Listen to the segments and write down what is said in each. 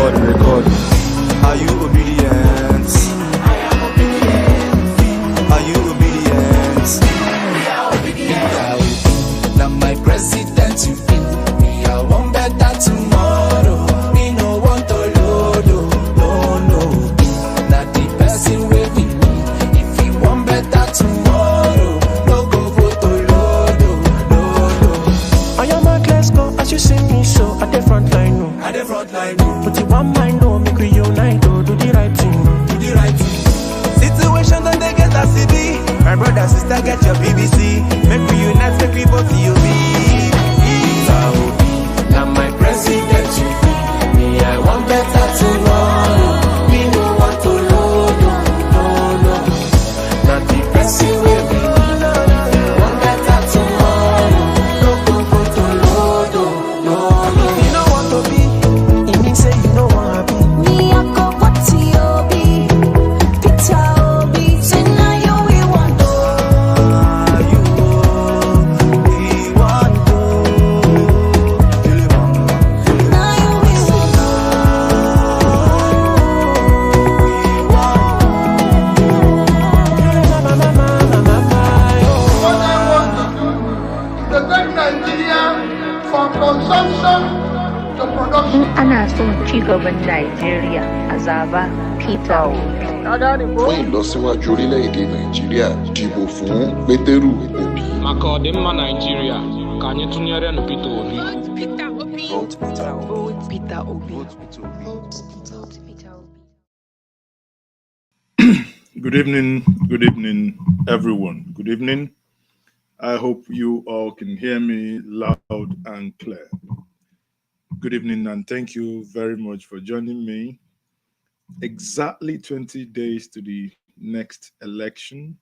record, record. Are you obedient? I am obedient. Are you obedient? We are obedient. Now my president you be. We are one better tomorrow. We no want to load, no. Now the person will be me. If we want better tomorrow, no go vote to load, no. I am a let's go as you see me so at the front line, no. At the front line, no. But you want mine, no, make we unite, oh, do the right thing, no. Do the right thing. Situation don't they get a CB. My brother, sister, get your PVC. Make we unite, make we both you be. Now my president you be. Me, I want better tomorrow. Me no want to load, no. Now the person will be me. If you want better tomorrow, no go to load, no. You know what to be, it means say you know what to be. Me I go what to you be, Peter Obi. Say now you we want to. We want to. Now you we want What I want to do is to take Nigeria from consumption to production. Ana son ci gaban Najeriya a zaba Peter Obi. fún ìlọsíwájú orílẹ̀-èdè nàìjíríà dìbò fún pétérù òbí. maka ọdịmma Naịjirịa ka anyị tụnyere nụ Peter Obi. Vote Peter Obi. Good evening, everyone. Good evening. I hope you all can hear me loud and clear. Good evening, and thank you very much for joining me. Exactly 20 days to the next election,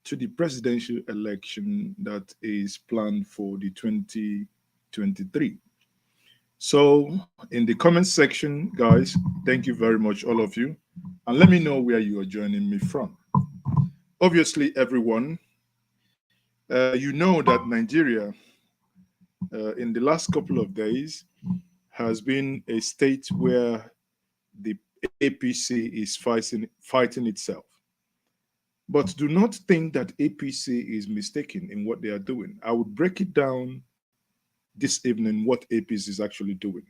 to the presidential election that is planned for the 2023. So in the comment section, guys, thank you very much, all of you. And let me know where you are joining me from. Obviously, everyone, you know that Nigeria, in the last couple of days, has been a state where the APC is fighting itself. But do not think that APC is mistaken in what they are doing. I would break it down this evening what APC is actually doing.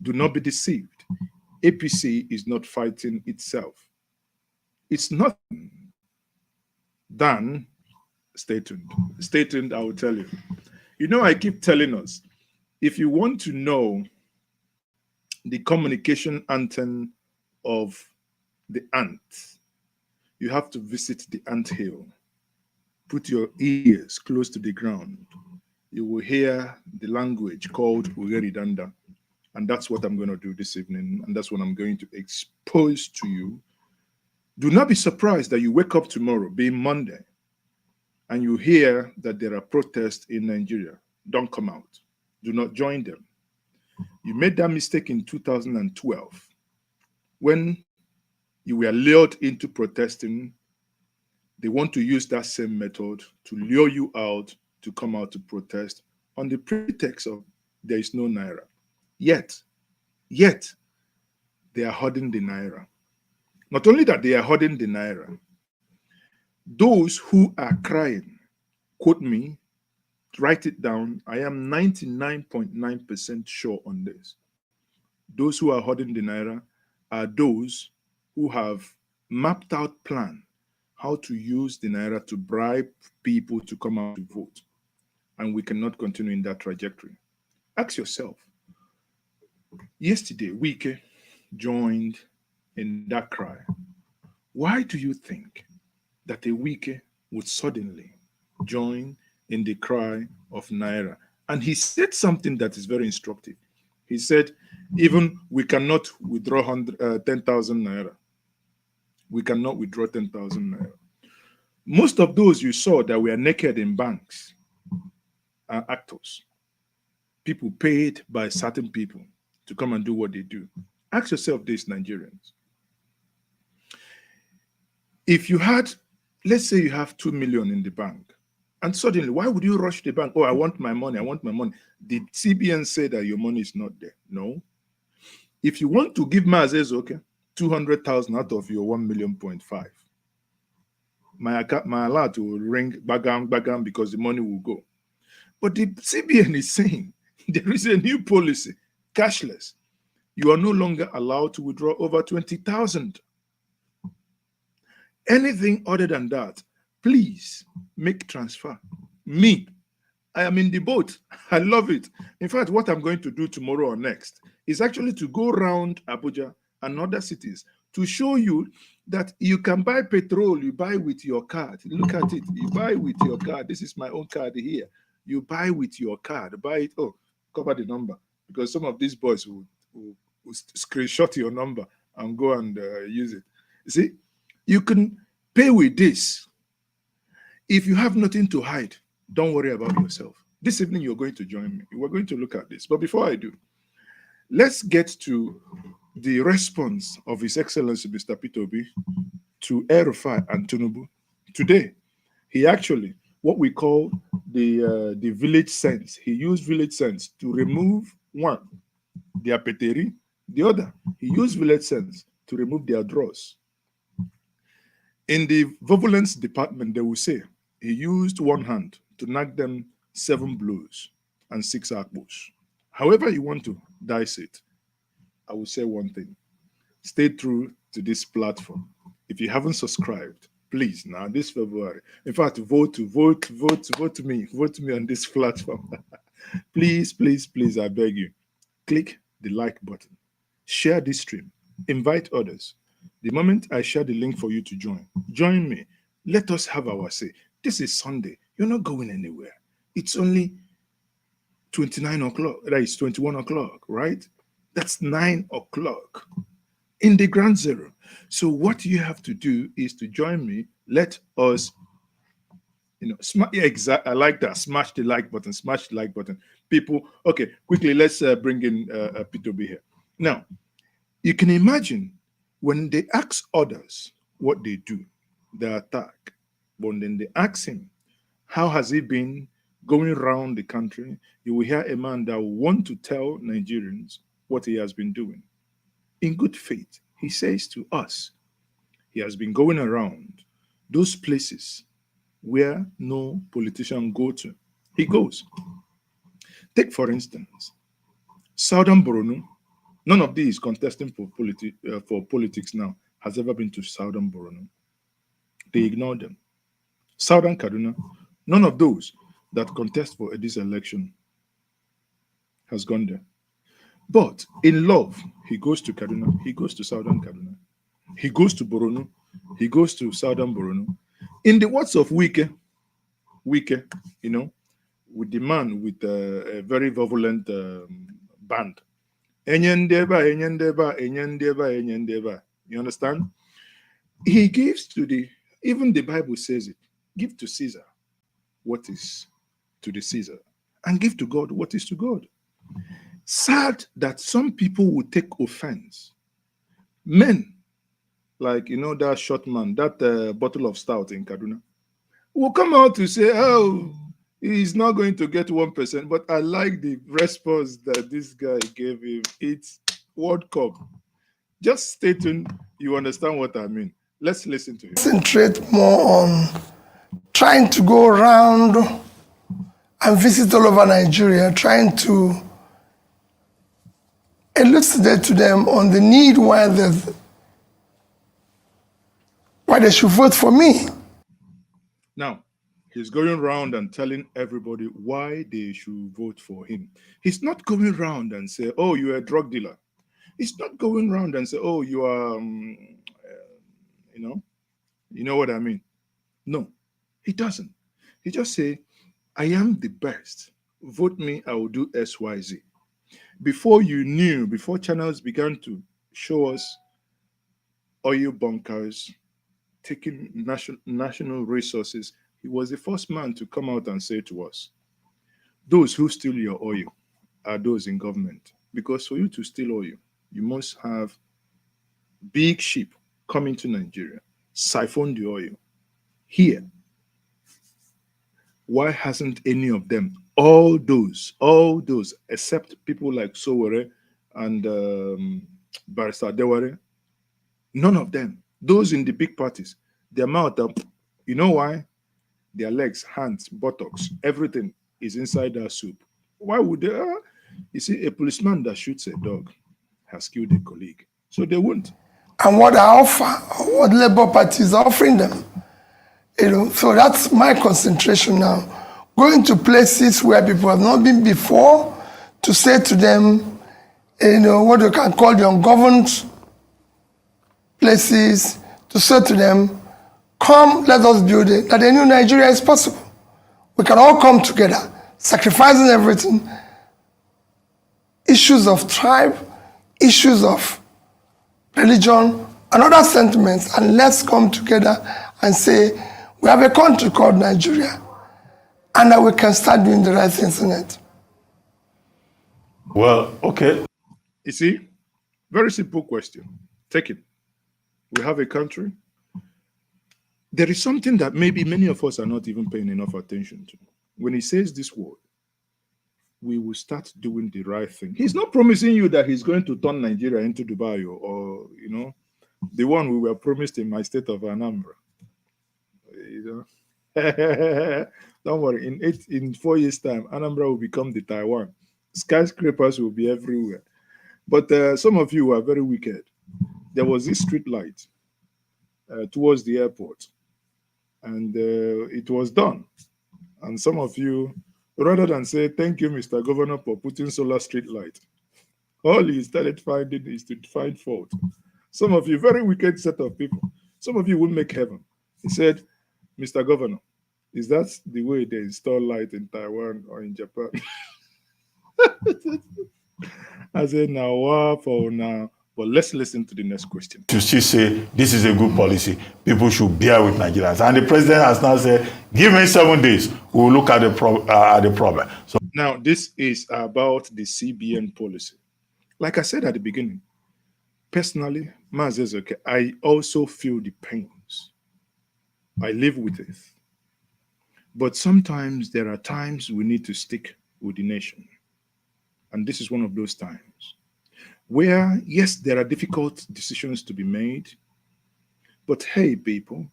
Do not be deceived. APC is not fighting itself. It's nothing than, stay tuned. Stay tuned, I will tell you. You know, I keep telling us, if you want to know the communication anthem of the ant, you have to visit the ant hill. Put your ears close to the ground. You will hear the language called Ugeridanda. And that's what I'm going to do this evening. And that's what I'm going to expose to you. Do not be surprised that you wake up tomorrow, being Monday, and you hear that there are protests in Nigeria. Don't come out. Do not join them. You made that mistake in 2012 when you were lured into protesting. They want to use that same method to lure you out to come out to protest on the pretext of there is no Naira. Yet, they are hoarding the Naira. Not only that, they are hoarding the Naira. Those who are crying, quote me, write it down. I am 99.9% sure on this. Those who are hoarding the Naira are those who have mapped out plan how to use the Naira to bribe people to come out to vote. And we cannot continue in that trajectory. Ask yourself, yesterday, Wike joined in that cry. Why do you think that a Wike would suddenly join in the cry of Naira? And he said something that is very instructive. He said, even we cannot withdraw 10,000 Naira. We cannot withdraw 10,000 Naira. Most of those you saw that were naked in banks are actors. People paid by certain people to come and do what they do. Ask yourself this, Nigerians. If you had, let's say you have 2 million in the bank, and suddenly, why would you rush the bank? Oh, I want my money, I want my money. Did CBN say that your money is not there? No. If you want to give Mazes, okay, 200,000 out of your 1.5 million, my alert will ring bagam because the money will go. But the CBN is saying there is a new policy, cashless. You are no longer allowed to withdraw over 20,000. Anything other than that, please make transfer. Me, I am in the boat. I love it. In fact, what I'm going to do tomorrow or next is actually to go around Abuja and other cities to show you that you can buy petrol, you buy with your card. Look at it. You buy with your card. This is my own card here. You buy with your card. Buy it. Oh, cover the number. Because some of these boys will screenshot your number and go and use it. You see, you can pay with this. If you have nothing to hide, don't worry about yourself. This evening, you're going to join me. We're going to look at this. But before I do, let's get to the response of His Excellency Mr. P2B to El-Rufai and Tinubu. Today, he actually, what we call the village sense, he used village sense to remove one, their peteri, the other, he used village sense to remove their draws. In the violence department, they will say he used one hand to knock them 7 blows and 6 akbos. However you want to dice it, I will say one thing. Stay true to this platform. If you haven't subscribed, please, now this February, in fact, vote me on this platform. Please, please, please, I beg you, click the like button. Share this stream. Invite others. The moment I share the link for you to join me. Let us have our say. This is Sunday. You're not going anywhere. It's only 29 o'clock. That is 21 o'clock, right? That's 9 o'clock in the ground zero. So what you have to do is to join me. Let us, I like that. Smash the like button. Smash the like button. People, okay, quickly, let's bring in P2B here. Now, you can imagine when they ask others what they do, they attack. But then they ask him, how has he been going around the country? You will hear a man that will want to tell Nigerians what he has been doing. In good faith, he says to us, he has been going around those places where no politician go to. He goes. Take, for instance, Southern Borno. None of these contesting for politics now has ever been to Southern Borno. They ignore them. Southern Kaduna, none of those that contest for this election has gone there. But in love, he goes to Kaduna, he goes to Southern Kaduna, he goes to Borno, he goes to Southern Borno. In the words of Wike, with the man with a very violent band. Enyendeba, enyendeba, enyendeba, enyendeba. You understand? He gives to even the Bible says it, give to Caesar what is to the Caesar, and give to God what is to God. Sad that some people will take offense. Men, like, that short man, that bottle of stout in Kaduna, will come out to say, oh, he's not going to get 1%. But I like the response that this guy gave him. It's World Cup. Just stay tuned. You understand what I mean. Let's listen to him. Concentrate more on trying to go around and visit all over Nigeria, trying to elucidate to them on the need why they should vote for me. Now, he's going around and telling everybody why they should vote for him. He's not going around and say, oh, you're a drug dealer. He's not going around and say, oh, you are, you know what I mean? No, he doesn't. He just say, I am the best. Vote me, I will do X, Y, Z. Before channels began to show us oil bunkers, taking national resources, he was the first man to come out and say to us, those who steal your oil are those in government. Because for you to steal oil, you must have big ship coming to Nigeria, siphon the oil. Here, why hasn't any of them, all those, except people like Sowore and Barrister Dewari, none of them, those in the big parties, their mouth up. You know why? Their legs, hands, buttocks, everything is inside that soup. Why would they? You see, a policeman that shoots a dog has killed a colleague. So they won't. And what I offer, or what Labour Party is offering them, so that's my concentration now. Going to places where people have not been before to say to them, what you can call the ungoverned places, to say to them, come, let us build it, that a new Nigeria is possible. We can all come together, sacrificing everything. Issues of tribe, issues of religion, and other sentiments, and let's come together and say, we have a country called Nigeria, and that we can start doing the right things in it. Well, okay. You see, very simple question. Take it. We have a country. There is something that maybe many of us are not even paying enough attention to. When he says this word, we will start doing the right thing. He's not promising you that he's going to turn Nigeria into Dubai or the one we were promised in my state of Anambra. Don't worry, in 4 years' time, Anambra will become the Taiwan. Skyscrapers will be everywhere. But some of you are very wicked. There was this street light towards the airport, and it was done. And some of you, rather than say, thank you, Mr. Governor, for putting solar street light, all you started finding is to find fault. Some of you, very wicked set of people. Some of you will make heaven. He said, Mr. Governor, is that the way they install light in Taiwan or in Japan? I said, now, for now. But let's listen to the next question. To still say this is a good policy, people should bear with Nigerians. And the president has now said, give me 7 days, we'll look at the problem. So now, this is about the CBN policy. Like I said at the beginning, personally, I also feel the pains. I live with it. But sometimes there are times we need to stick with the nation. And this is one of those times where, yes, there are difficult decisions to be made. But hey, people,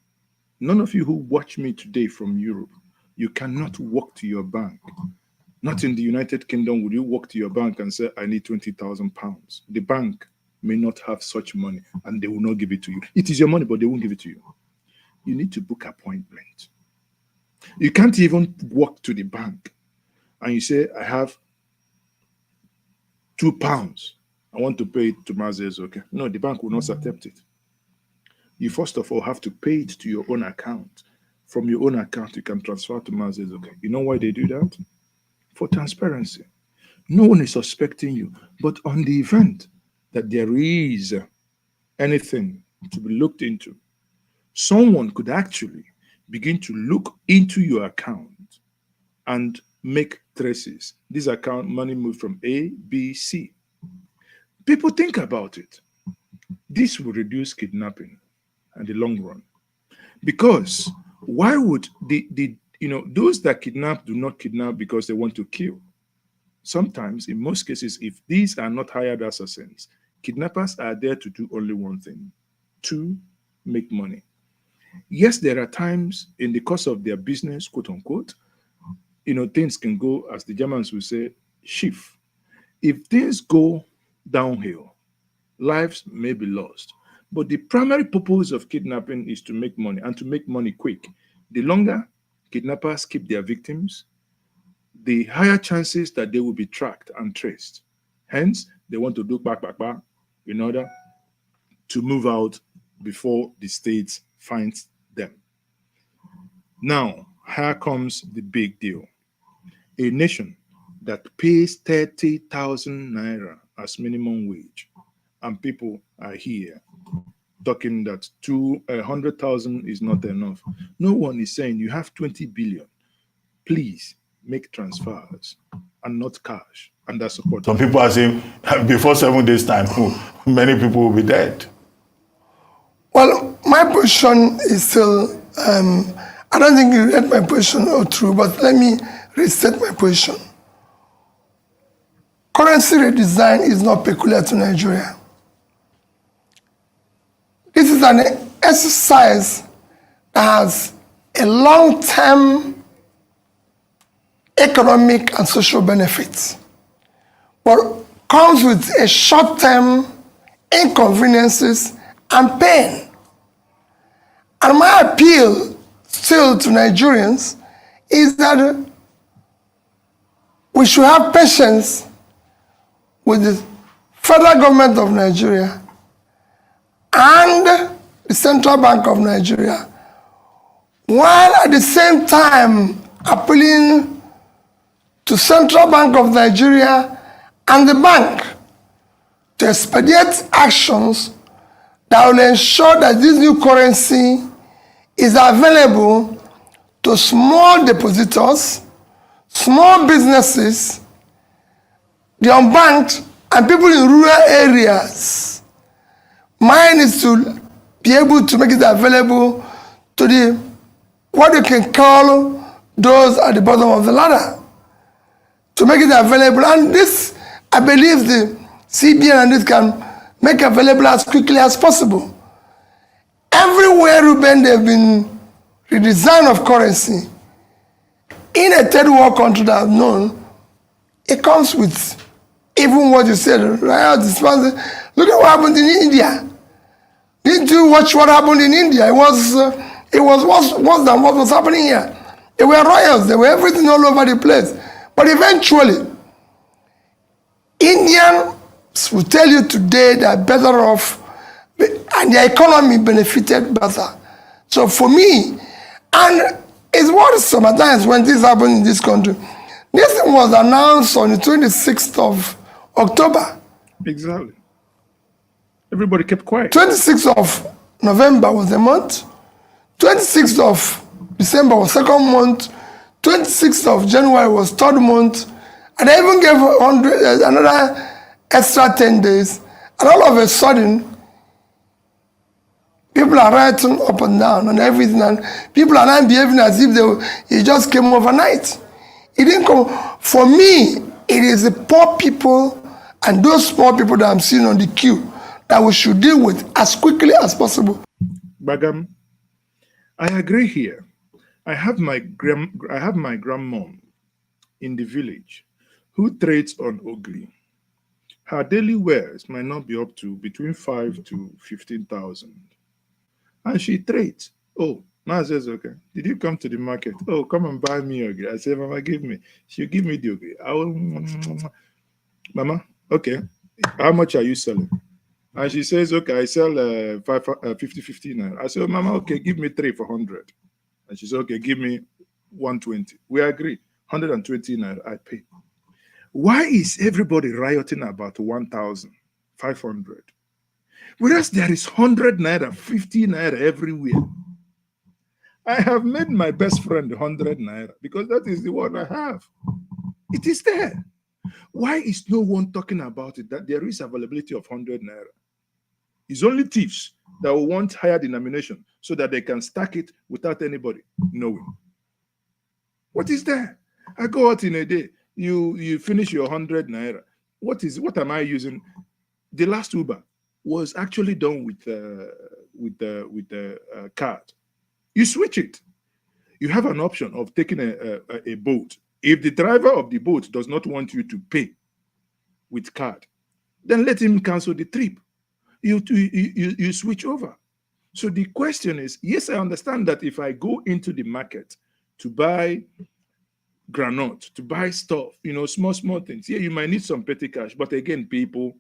none of you who watch me today from Europe, you cannot walk to your bank. Not in the United Kingdom would you walk to your bank and say, I need 20,000 pounds. The bank may not have such money and they will not give it to you. It is your money, but they won't give it to you. You need to book appointment. You can't even walk to the bank and you say, I have £2. I want to pay it to Mazes, okay? No, the bank will not accept it. You first of all have to pay it to your own account. From your own account, you can transfer to Mazes, okay? You know why they do that? For transparency. No one is suspecting you, but on the event that there is anything to be looked into, someone could actually begin to look into your account and make traces. This account money moved from A, B, C. People think about it. This will reduce kidnapping in the long run. Because why would those that kidnap do not kidnap because they want to kill? Sometimes, in most cases, if these are not hired assassins, kidnappers are there to do only one thing, to make money. Yes, there are times in the course of their business, quote unquote, things can go, as the Germans will say, schief. If things go downhill, lives may be lost. But the primary purpose of kidnapping is to make money, and to make money quick. The longer kidnappers keep their victims, the higher chances that they will be tracked and traced. Hence, they want to do back in order to move out before the state finds them. Now, here comes the big deal. A nation that pays 30,000 naira as minimum wage, and people are here talking that 100,000 is not enough. No one is saying you have 20 billion. Please make transfers and not cash, and that's support. some people are saying before 7 days' time, many people will be dead. Well, my position is still, I don't think you read my position or true, but let me restate my position. currency redesign is not peculiar to Nigeria. This is an exercise that has a long-term economic and social benefits, but comes with a short-term inconveniences and pain. And my appeal still to Nigerians is that we should have patience with the federal government of Nigeria and the Central Bank of Nigeria, while at the same time appealing to Central Bank of Nigeria and the bank to expedite actions that will ensure that this new currency is available to small depositors, small businesses, the unbanked, and people in rural areas. Mine is to be able to make it available to the, what you can call, those at the bottom of the ladder, to make it available. And this, I believe the CBN and this can make available as quickly as possible. Everywhere, Ruben, they've been redesign of currency. In a third world country that I've known, it comes with even what you said, right? Look at what happened in India. Did you watch what happened in India? It was worse than what was happening here. There were riots, there were everything all over the place. But eventually, Indians will tell you today they are better off and their economy benefited better. So for me, and it's worse sometimes when this happens in this country. This thing was announced on the 26th of October. Exactly. Everybody kept quiet. 26th of November was the month. 26th of December was second month. 26th of January was third month. And I even gave another extra 10 days. And all of a sudden, people are writing up and down and everything. And people are not behaving as if it just came overnight. It didn't come. For me, it is the poor people and those poor people that I'm seeing on the queue that we should deal with as quickly as possible. Bagam, I agree here. I have my grandmom in the village who trades on Ogli. Her daily wares might not be up to between 5 to 15,000. And she trades. Oh, Ma says, okay, did you come to the market? Oh, come and buy me Ogli. I say, Mama, give me. She'll give me the Ogli. I will, Mama, okay, how much are you selling? And she says, okay, I sell 50 now. I said, oh, Mama, okay, give me 3 for 100. And she said, okay, give me 120. We agree, 120 naira, I pay. Why is everybody rioting about 1,500? Whereas there is 100 naira, 50 naira everywhere. I have made my best friend 100 naira because that is the one I have. It is there. Why is no one talking about it, that there is availability of 100 naira? It's only thieves that will want higher denomination so that they can stack it without anybody knowing. What is there? I go out in a day, you finish your 100 naira. What am I using? The last Uber was actually done with the card. You switch it. You have an option of taking a boat. If the driver of the boat does not want you to pay with card, then let him cancel the trip. You switch over. So the question is, yes, I understand that if I go into the market to buy granite, to buy stuff, small things, yeah, you might need some petty cash. But again, people,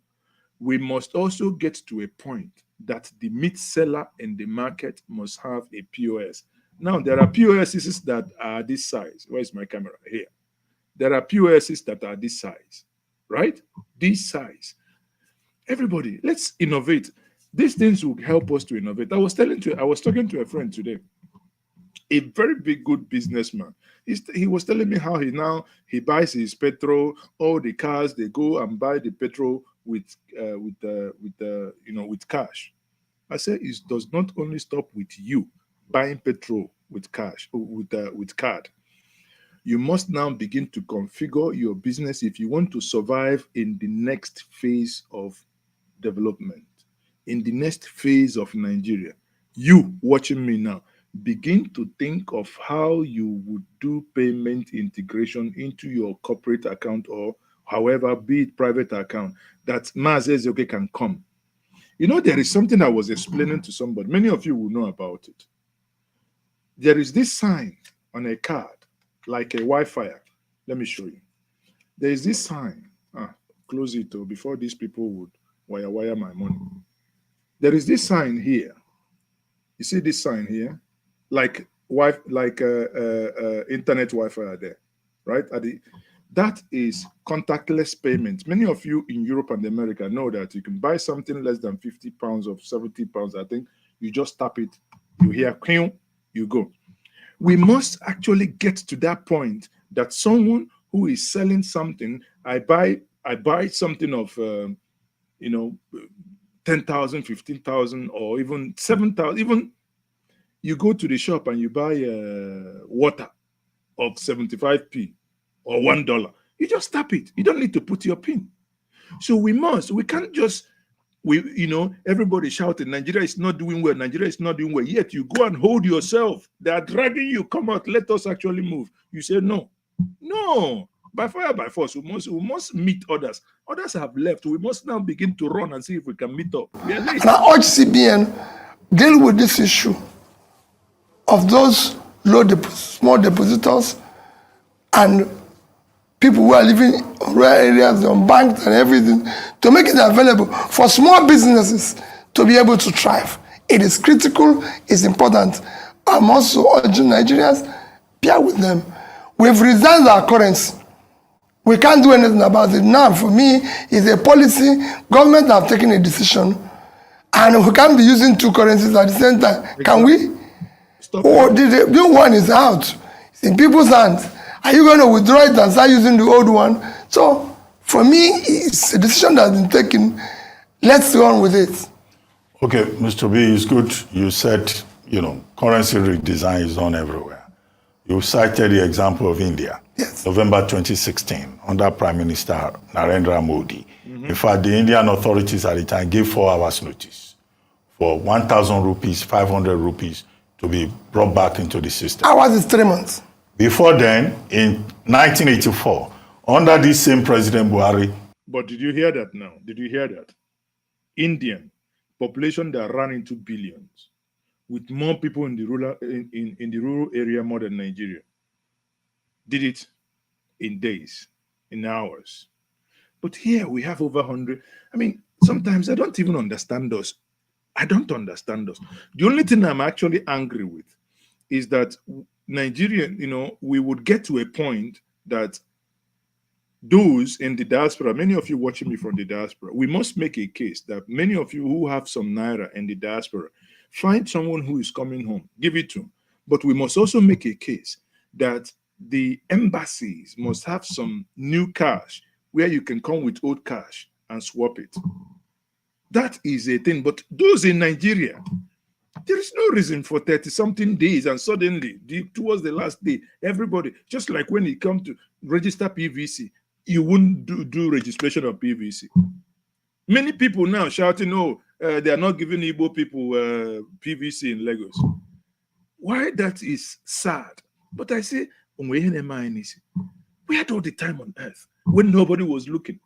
we must also get to a point that the meat seller in the market must have a POS. Now, there are POSs that are this size. Where's my camera? Here. There are POSs that are this size, right? This size. Everybody, let's innovate. These things will help us to innovate. I was talking to a friend today, a very big, good businessman. He was telling me how he buys his petrol, all the cars, they go and buy the petrol with cash. I said, it does not only stop with you buying petrol with cash, with card. You must now begin to configure your business if you want to survive in the next phase of development, in the next phase of Nigeria. You watching me now, begin to think of how you would do payment integration into your corporate account, or however, be it private account, that Mazezoke can come. You know, there is something I was explaining to somebody. Many of you will know about it. There is this sign on a card, like a Wi-Fi. Let me show you. There is this sign. Close it before these people would wire my money. There is this sign here. You see this sign here? Like internet Wi-Fi are there, right? That is contactless payment. Many of you in Europe and America know that you can buy something less than 50 pounds or 70 pounds. I think you just tap it, you hear, you go. We must actually get to that point that someone who is selling something, I buy something of, 10,000, 15,000, or even 7,000. Even you go to the shop and you buy water of 75p or $1. You just tap it. You don't need to put your PIN. So we can't just, everybody shouting, Nigeria is not doing well, Nigeria is not doing well. Yet you go and hold yourself. They are dragging you, come out, let us actually move. You say, no, by fire, by force, we must meet others. Others have left. We must now begin to run and see if we can meet up. And I urge CBN, deal with this issue of those small depositors and people who are living in rural areas, on banks and everything, to make it available for small businesses to be able to thrive. It is critical, it's important. I'm also urging Nigerians, bear with them. We've resigned our currency. We can't do anything about it. Now, for me, it's a policy. Government have taken a decision, and we can't be using two currencies at the same time. Can we? The new one is out. It's in people's hands. Are you going to withdraw it and start using the old one? So, for me, it's a decision that has been taken. Let's go on with it. Okay, Mr. B, it's good you said, currency redesign is done everywhere. You cited the example of India. Yes. November 2016, under Prime Minister Narendra Modi. In fact, the Indian authorities at the time gave 4 hours notice for 1,000 rupees, 500 rupees to be brought back into the system. Ours is 3 months. Before then, in 1984, under this same President Buhari. But did you hear that now? Did you hear that? Indian population that ran into billions, with more people in the rural area more than Nigeria, did it in days, in hours. But here we have over 100. I mean, sometimes I don't even understand us. I don't understand us. The only thing I'm actually angry with is that Nigeria, we would get to a point that those in the diaspora, many of you watching me from the diaspora, we must make a case that many of you who have some naira in the diaspora, find someone who is coming home, give it to them. But we must also make a case that the embassies must have some new cash where you can come with old cash and swap it. That is a thing. But those in Nigeria, there is no reason for 30-something days and suddenly, towards the last day, everybody, just like when it comes to register PVC, you wouldn't do registration of PVC. Many people now shouting, they are not giving Igbo people PVC in Lagos. Why that is sad. But I say, we had all the time on earth when nobody was looking.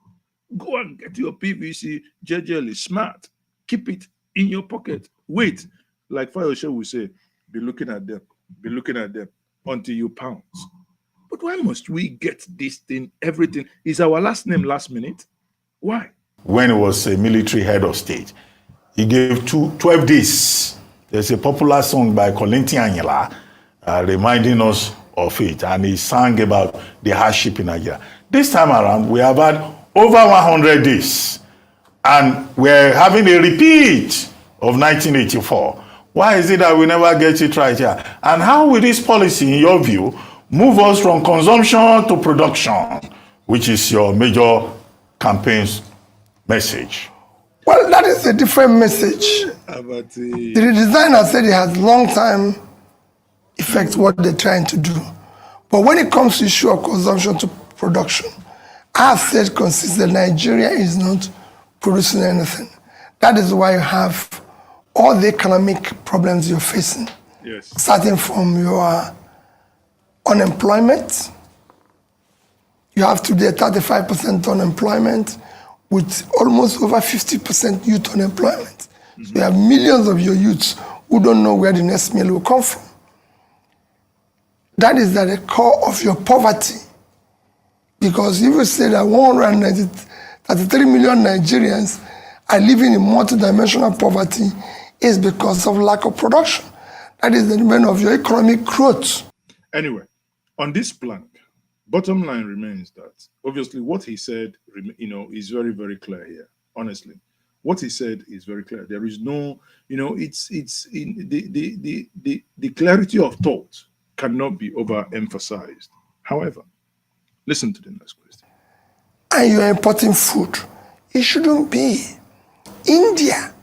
Go and get your PVC, Njenje, smart. Keep it in your pocket. Wait, like Fayoshe will say, be looking at them until you pounce. But why must we get this thing, everything? Is our last name last minute? Why? When he was a military head of state, he gave 12 days. There's a popular song by Kolinti Anyala reminding us of it, and he sang about the hardship in Nigeria. This time around, we have had over 100 days, and we're having a repeat of 1984. Why is it that we never get it right here? And how will this policy, in your view, move us from consumption to production, which is your major campaign's message? Well, that is a different message. The designer said it has long-time effect what they're trying to do. But when it comes to issue of consumption to production, I have said consistently Nigeria is not producing anything. That is why you have all the economic problems you're facing. Yes. Starting from your unemployment. You have today 35% unemployment with almost over 50% youth unemployment. So you have millions of your youths who don't know where the next meal will come from. That is at the core of your poverty. Because if you say that 133 million Nigerians are living in multidimensional poverty, is because of lack of production. That is the demand of your economic growth. Anyway, on this plank, bottom line remains that obviously what he said, is very, very clear here. Honestly, what he said is very clear. There is no, it's in the clarity of thought cannot be overemphasized. However, listen to the next question. And you're importing food. It shouldn't be. India.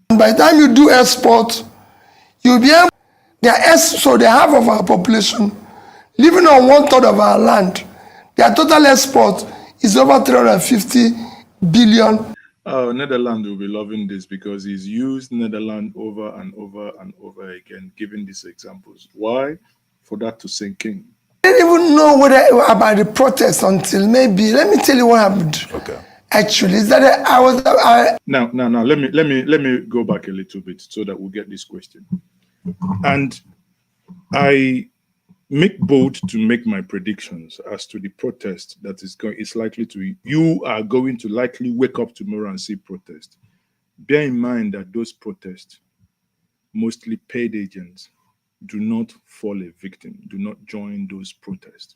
And by the time you do export, you'll be able, so the half of our population living on 1/3 of our land. Their total export is over 350 billion. Netherlands will be loving this because he's used Netherlands over and over and over again, giving these examples. Why? For that to sink in. I didn't even know about the protest until maybe, let me tell you what happened. Okay. Actually, is that Now, let me go back a little bit so that we'll get this question. And I make bold to make my predictions as to the protest that is likely to. You are going to likely wake up tomorrow and see protest. Bear in mind that those protests, mostly paid agents, do not fall a victim. Do not join those protests.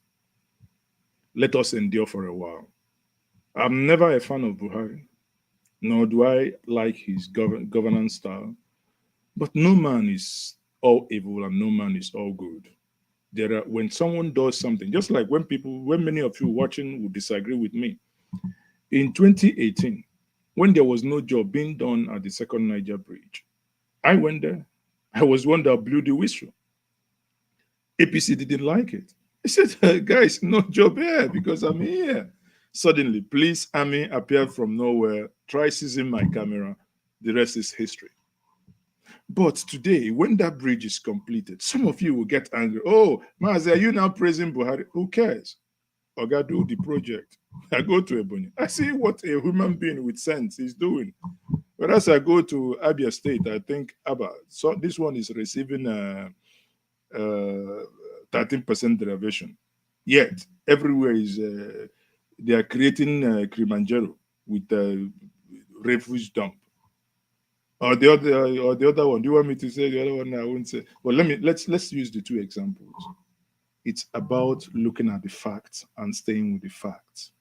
Let us endure for a while. I'm never a fan of Buhari, nor do I like his governance style. But no man is all evil and no man is all good. When someone does something, just like when many of you watching will disagree with me. In 2018, when there was no job being done at the second Niger bridge, I went there. I was one that blew the whistle. APC didn't like it. He said, guys, no job here because I'm here. Suddenly, police army appeared from nowhere, try seizing my camera. The rest is history. But today, when that bridge is completed, some of you will get angry. Oh, Mazi, are you now praising Buhari? Who cares? Oga, do the project. I go to Ebonyi. I see what a human being with sense is doing. Whereas I go to Abia State, I think, so this one is receiving 13% derivation. Yet, everywhere is... they are creating Kilimanjaro with a refuse dump. Or the other one. Do you want me to say the other one? I won't say. Well, let's use the two examples. It's about looking at the facts and staying with the facts.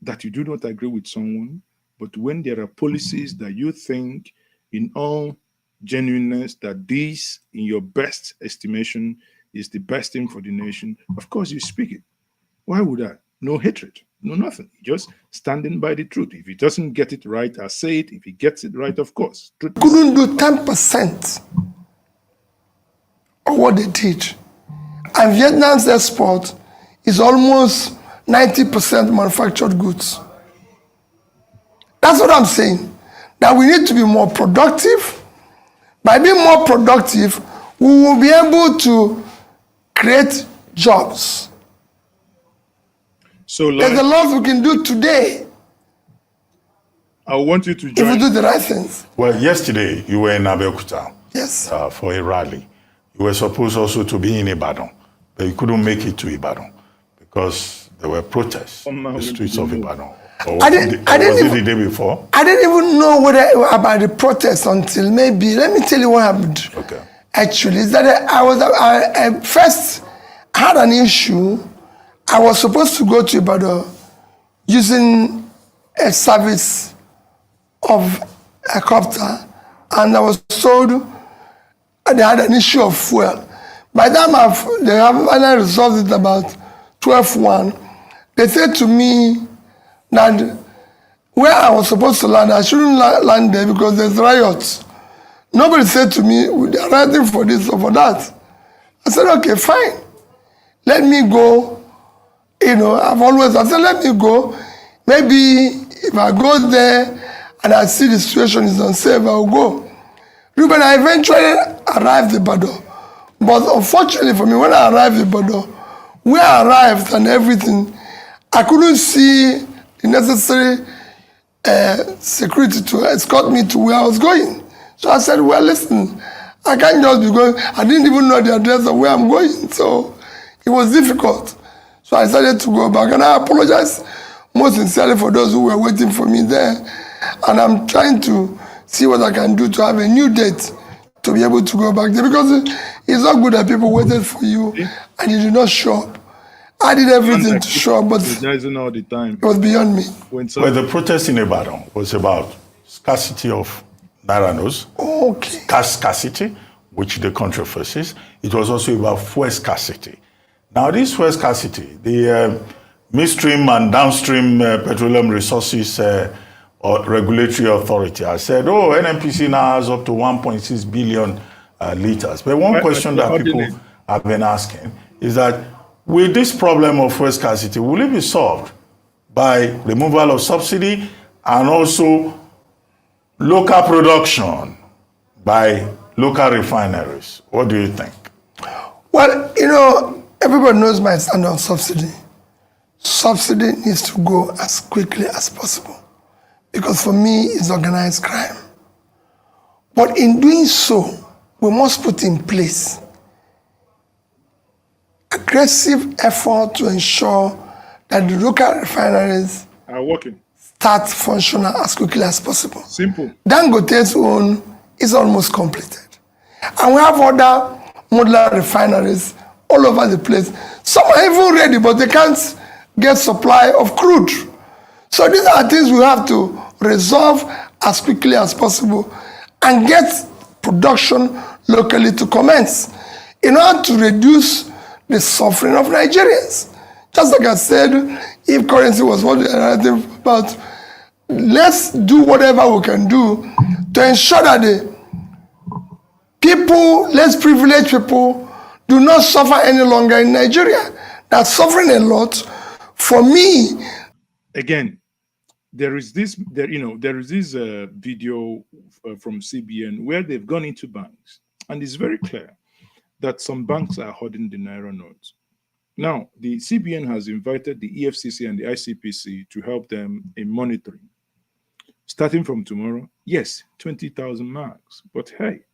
That you do not agree with someone, but when there are policies that you think, in all genuineness, that this, in your best estimation, is the best thing for the nation, of course you speak it. Why would I? No hatred, no nothing. Just standing by the truth. If he doesn't get it right, I say it. If he gets it right, of course. Truth. Couldn't do 10% of what they did. And Vietnam's export is almost 90% manufactured goods. That's what I'm saying. That we need to be more productive. By being more productive, we will be able to create jobs. So there's a lot we can do today. I want you to join. If we do the right things. Well, yesterday you were in Abeokuta. Yes. For a rally. You were supposed also to be in Ibadan, but you couldn't make it to Ibadan because there were protests in the streets of Ibadan. Was it the day before? I didn't even know about the protest until maybe, let me tell you what happened. Okay. Actually, is that I first had an issue. I was supposed to go to Ibadan using a service of a copter, and I was told they had an issue of fuel. By the time they have finally resolved it about 12:01, they said to me that where I was supposed to land, I shouldn't land there because there's riots. Nobody said to me, they're writing for this or for that. I said, okay, fine. let me go. You know, I said, let me go. Maybe if I go there and I see the situation is unsafe, I'll go. Ruben, I eventually arrived at Bado. But unfortunately for me, when I arrived at Bado, where I arrived and everything, I couldn't see the necessary security to escort me to where I was going. So I said, well, listen, I can't just be going. I didn't even know the address of where I'm going. So it was difficult. So I decided to go back. And I apologize most sincerely for those who were waiting for me there. And I'm trying to see what I can do to have a new date to be able to go back there. Because it's not good that people waited for you and you did not show up. I did everything to show up, but all the time. It was beyond me. Well, the protest in Ibadan was about scarcity of naira notes, cash scarcity, which the country faces. It was also about fuel scarcity. Now, this fuel scarcity, the midstream and downstream petroleum resources or regulatory authority has said, oh, NNPC now has up to 1.6 billion liters. But one question that people have been asking is that, will this problem of fuel scarcity, will it be solved by removal of subsidy and also local production by local refineries? What do you think? Well, you know, everybody knows my stand on subsidy. Subsidy needs to go as quickly as possible because for me, it's organized crime. But in doing so, we must put in place aggressive effort to ensure that the local refineries are working, start functional as quickly as possible. Simple. Dangote's own is almost completed. And we have other modular refineries all over the place. Some are even ready, but they can't get supply of crude. So these are things we have to resolve as quickly as possible and get production locally to commence in order to reduce the suffering of Nigerians. Just like I said, if currency was what we are writing about, let's do whatever we can do to ensure that the people, less privileged people, do not suffer any longer in Nigeria. They're suffering a lot. For me, again, there is this video from CBN where they've gone into banks, and it's very clear that some banks are holding the naira notes. Now, the CBN has invited the EFCC and the ICPC to help them in monitoring. Starting from tomorrow, yes, 20,000 marks. But hey,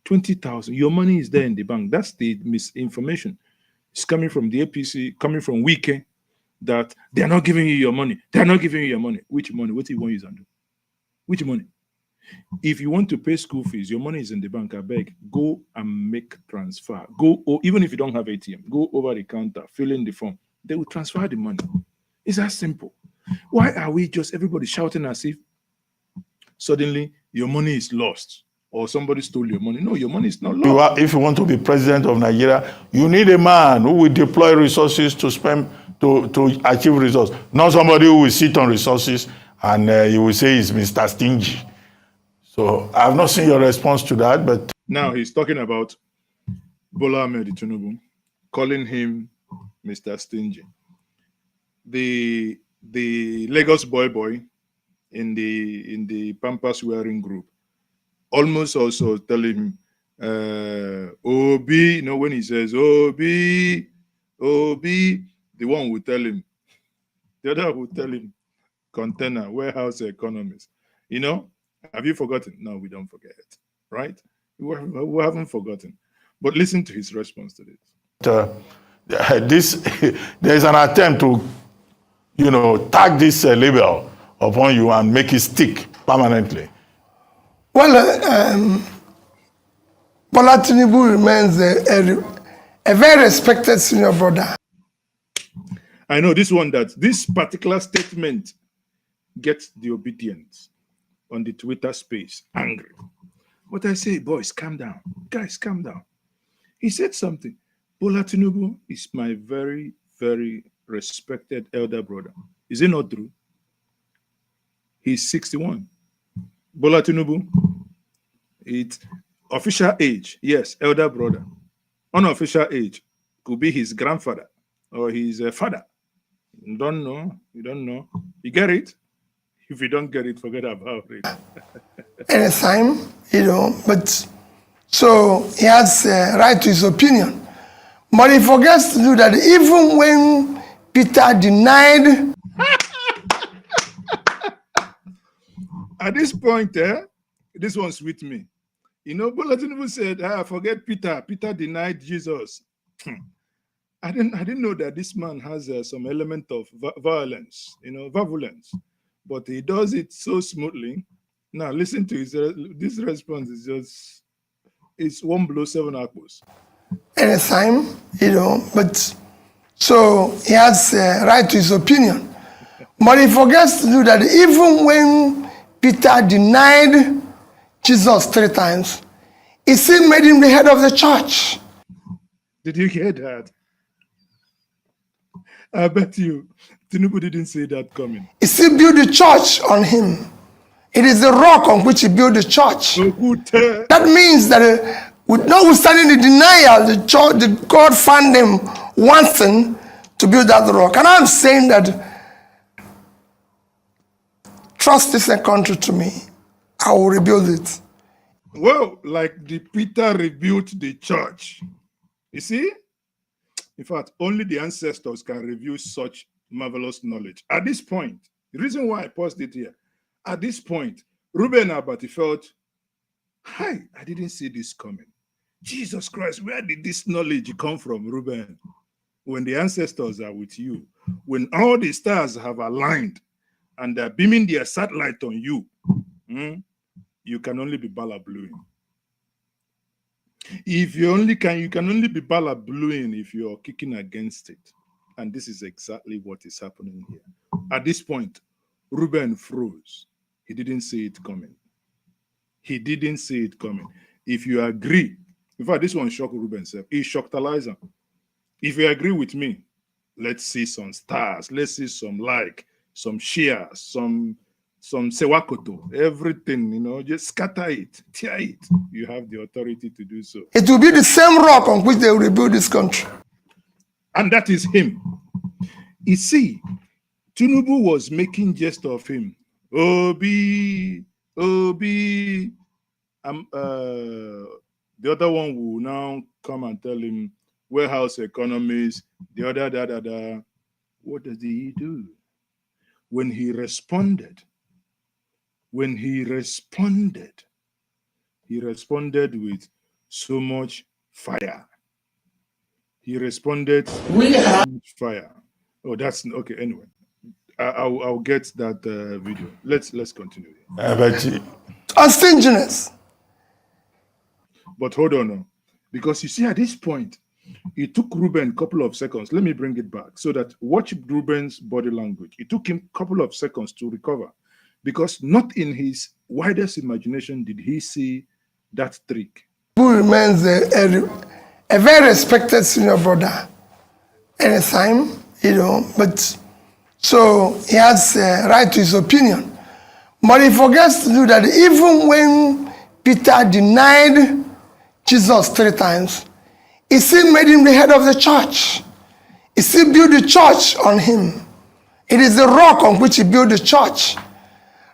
20,000, your money is there in the bank. That's the misinformation. It's coming from the APC, coming from Wike, that they're not giving you your money. They're not giving you your money. Which money? What do you want to do? Which money? If you want to pay school fees, your money is in the bank. I beg, go and make transfer. Go, or even if you don't have ATM, go over the counter, fill in the form. They will transfer the money. It's that simple. Why are we just everybody shouting as if suddenly your money is lost or somebody stole your money? No, your money is not lost. If you want to be president of Nigeria, you need a man who will deploy resources to spend to achieve results, not somebody who will sit on resources and you will say he's Mr. Stingy. So I've not seen your response to that, but now he's talking about Bola Ahmed Tinubu, calling him Mr. Stingy. The Lagos boy in the Pampas wearing group almost also telling him, Obi, you know, when he says Obi, the one will tell him, the other will tell him, container, warehouse economist. You know, have you forgotten? No, we don't forget, right? We haven't forgotten. But listen to his response to this. There's an attempt to, tag this label upon you and make it stick permanently. Well, Bola Tinubu remains a very respected senior brother. I know this particular statement gets the obedience on the Twitter space angry. But I say, boys, calm down. Guys, calm down. He said something. Bola Tinubu is my very, very respected elder brother. Is it not true? He's 61. Bola Tinubu, it's official age. Yes, elder brother. Unofficial age, Could be his grandfather or his father. You don't know. You don't know. You get it? If you don't get it, forget about it. Anytime, but so he has a right to his opinion. But he forgets to do that even when Peter denied. At this point, this one's with me. Bola Tinubu said, forget Peter. Peter denied Jesus. I didn't know that this man has some element of violence, violence, but he does it so smoothly. Now listen to this response is it's one blow, 7 apples. Anytime, but so he has a right to his opinion. But he forgets to do that even when Peter denied Jesus 3 times, he still made him the head of the church. Did you hear that? I bet you Tinubu didn't see that coming. He still built the church on him. It is the rock on which he built the church. That means that notwithstanding the denial, the God found him wanting to build that rock. And I'm saying that trust this country to me. I will rebuild it. Well, like the Peter rebuilt the church. You see? In fact, only the ancestors can reveal such marvelous knowledge. At this point, the reason why I paused it here, at this point, Reuben Abati felt, hi, I didn't see this coming. Jesus Christ, where did this knowledge come from, Reuben? When the ancestors are with you, when all the stars have aligned and they're beaming their satellite on you, you can only be balabluing. If you can only be balabluing if you're kicking against it. And this is exactly what is happening here. At this point, Reuben froze. He didn't see it coming. He didn't see it coming. If you agree, in fact, this one shocked Reuben himself. He shocked Eliza. If you agree with me, let's see some stars. Let's see some shares, some sewakoto, everything, just scatter it, tear it. You have the authority to do so. It will be the same rock on which they will rebuild this country. And that is him. You see, Tinubu was making jest of him. Obi. The other one will now come and tell him, warehouse economies, the other, What does he do? When he responded with so much fire. He responded with fire. Oh, that's okay. Anyway, I'll get that video. Let's continue. Stinginess. But hold on, because you see, at this point, it took Reuben a couple of seconds. Let me bring it back so that watch Reuben's body language. It took him a couple of seconds to recover, because not in his widest imagination did he see that trick. Who remains a very respected senior brother anytime, but so he has a right to his opinion. But he forgets to do that even when Peter denied Jesus 3 times, he still made him the head of the church. He still built the church on him. It is the rock on which he built the church.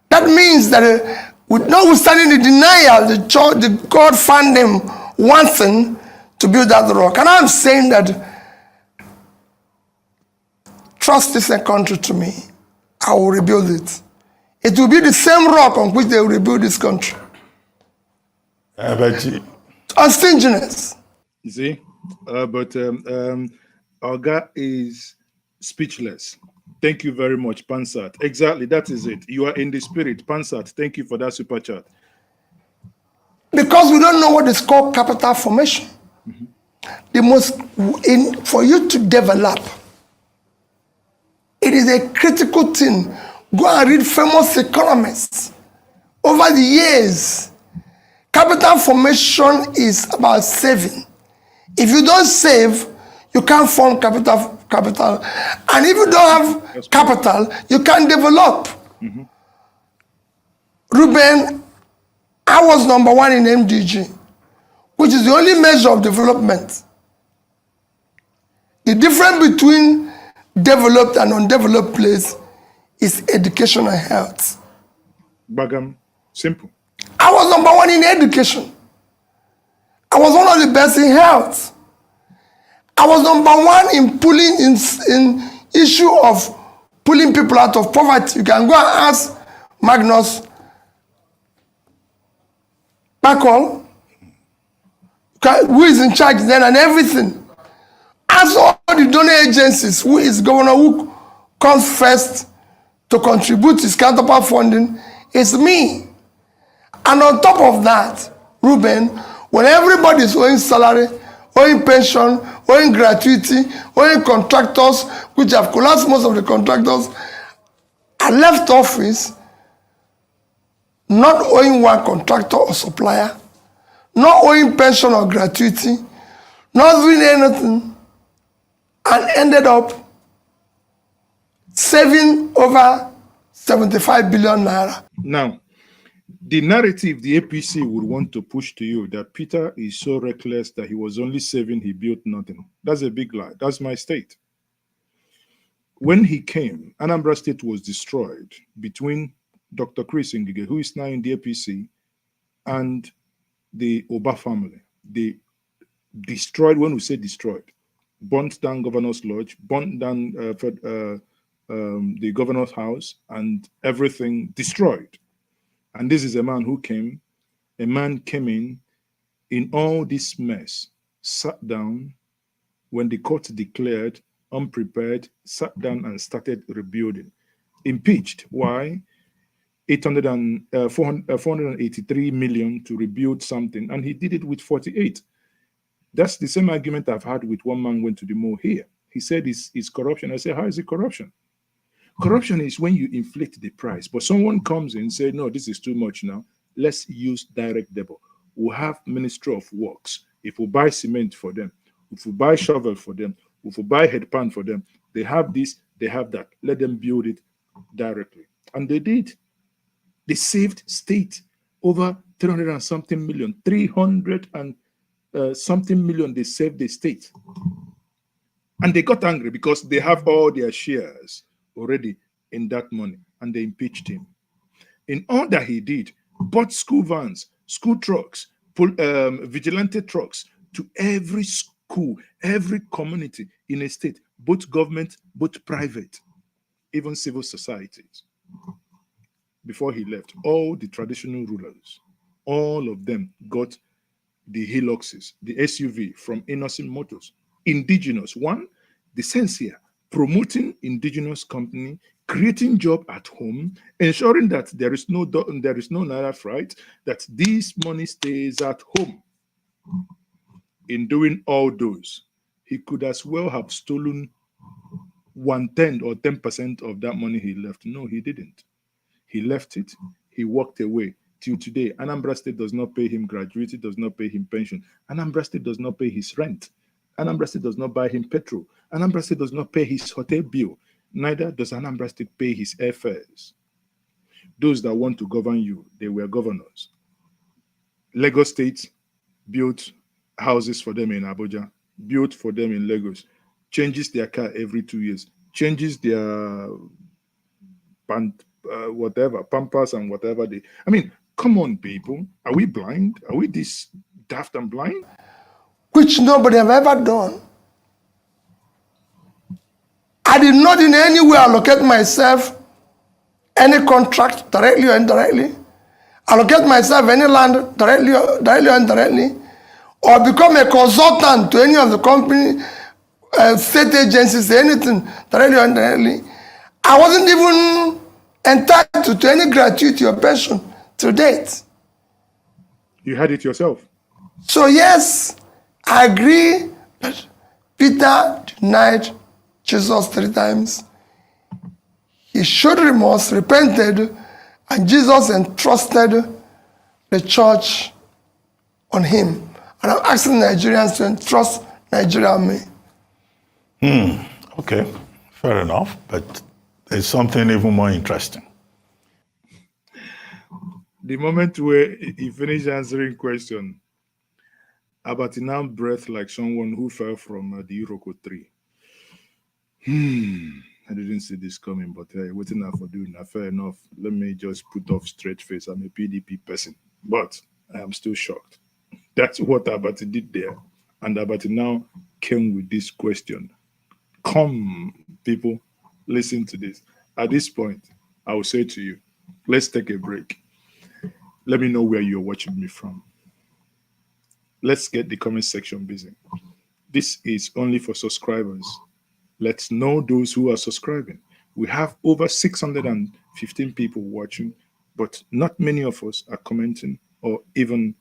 That means that notwithstanding the denial, the God found him wanting to build that rock. And I'm saying that trust this country to me. I will rebuild it. It will be the same rock on which they will rebuild this country. Stinginess. You see? But Oga is speechless. Thank you very much, Pansat. Exactly, that is it. You are in the spirit. Pansat, thank you for that super chat. Because we don't know what is called capital formation. For you to develop, it is a critical thing. Go and read famous economists. Over the years, capital formation is about saving. If you don't save, you can't form capital. And if you don't have capital, you can't develop. Reuben, I was #1 in MDG, which is the only measure of development. The difference between developed and undeveloped place is education and health. Bagam, simple. I was number one in education. I was one of the best in health. I was number one in pulling in issue of pulling people out of poverty. You can go and ask Magnus Bacall, who is in charge then and everything. Ask all the donor agencies, who is governor who comes first to contribute his counterpart funding, it's me. And on top of that, Ruben, when everybody is owing salary, owing pension, owing gratuity, owing contractors, which have collapsed, most of the contractors, I left office not owing one contractor or supplier, not owing pension or gratuity, not doing anything, and ended up saving over 75 billion naira. Now, the narrative the APC would want to push to you that Peter is so reckless that he was only saving, he built nothing. That's a big lie. That's my state. When he came, Anambra State was destroyed between Dr. Chris Ngige, who is now in the APC, and the Oba family. They destroyed, when we say destroyed, burnt down Governor's Lodge, burnt down the Governor's house, and everything destroyed. And this is a man who came, a man came in all this mess, sat down when the court declared unprepared, sat down and started rebuilding. Impeached. Why? 483 million to rebuild something, and he did it with 48. That's the same argument I've had with one man went to the mall here. He said it's corruption. I said, how is it corruption? Corruption is when you inflate the price, but someone comes in and says, no, this is too much now. Let's use direct debit. We'll have Ministry of Works. If we buy cement for them, if we buy shovel for them, if we buy headpan for them, they have this, they have that. Let them build it directly. And they did. They saved state over 300 and something million, 300 and something million they saved the state. And they got angry because they have all their shares already in that money, and they impeached him. In all that he did, bought school vans, school trucks, vigilante trucks to every school, every community in a state, both government, both private, even civil societies. Before he left, all the traditional rulers, all of them got the Hiluxes, the SUV from Innocent Motors. Indigenous, one, the sense here, promoting indigenous company, creating job at home, ensuring that there is no naira fright, that this money stays at home. In doing all those, he could as well have stolen 1/10 or 10% of that money he left. No, he didn't. He left it. He walked away. Till today, Anambra State does not pay him gratuity, does not pay him pension. Anambra State does not pay his rent. Anambra State does not buy him petrol. Anambra State does not pay his hotel bill. Neither does Anambra State pay his airfares. Those that want to govern you, they were governors. Lagos State built houses for them in Abuja, built for them in Lagos, changes their car every 2 years, changes their whatever, Pampers and whatever they... I mean, come on, people. Are we blind? Are we this daft and blind? Which nobody have ever done. I did not in any way allocate myself any contract directly or indirectly, allocate myself any land directly or indirectly, or become a consultant to any of the company, state agencies, anything directly or indirectly. I wasn't even entitled to any gratuity or pension to date. You had it yourself. So yes, I agree that Peter denied Jesus 3 times. He showed remorse, repented, and Jesus entrusted the church on him. And I'm asking Nigerians to entrust Nigeria on me. Okay, fair enough, but there's something even more interesting. The moment where he finished answering question, Abati now breathed like someone who fell from the Iroko tree. I didn't see this coming, but waiting now for doing that. Fair enough. Let me just put off straight face. I'm a PDP person, but I am still shocked. That's what Abati did there. And Abati now came with this question. Come, people, listen to this. At this point, I will say to you, let's take a break. Let me know where you're watching me from. Let's get the comment section busy. This is only for subscribers. Let's know those who are subscribing. We have over 615 people watching, but not many of us are commenting or even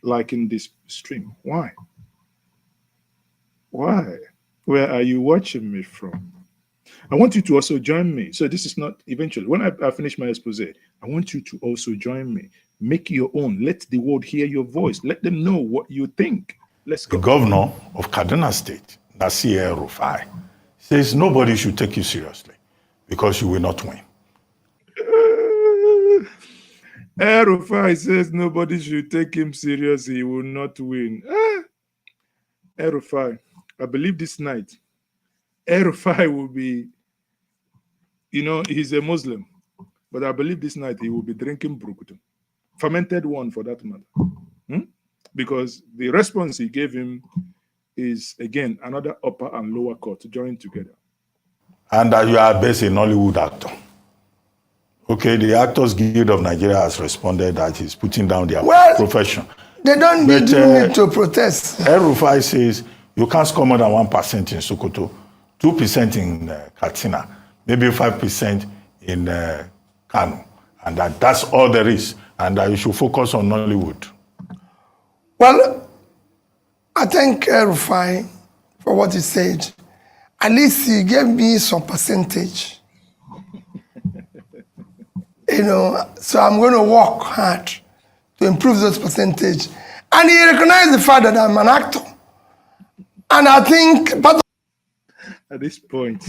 liking this stream. Why? Why? Where are you watching me from? I want you to also join me. So this is not eventually. When I finish my expose, I want you to also join me. Make your own. Let the world hear your voice. Let them know what you think. Let's go. The governor of Kaduna State, Nasir El-Rufai, says nobody should take you seriously because you will not win. El-Rufai says nobody should take him seriously. He will not win. El-Rufai, I believe this night, El-Rufai will be, he's a Muslim, but I believe this night he will be drinking brukutu, fermented one for that matter. Because the response he gave him is, again, another upper and lower court joined together. And that you are based a Nollywood actor. Okay, the Actors Guild of Nigeria has responded that he's putting down their profession. They don't need to protest. El-Rufai says you can't score more than 1% in Sokoto, 2% in Katsina, maybe 5% in Kano, and that's all there is, and that you should focus on Nollywood. Well, I thank El-Rufai for what he said. At least he gave me some percentage. So I'm going to work hard to improve those percentage. And he recognized the fact that I'm an actor. And I think part of At this point,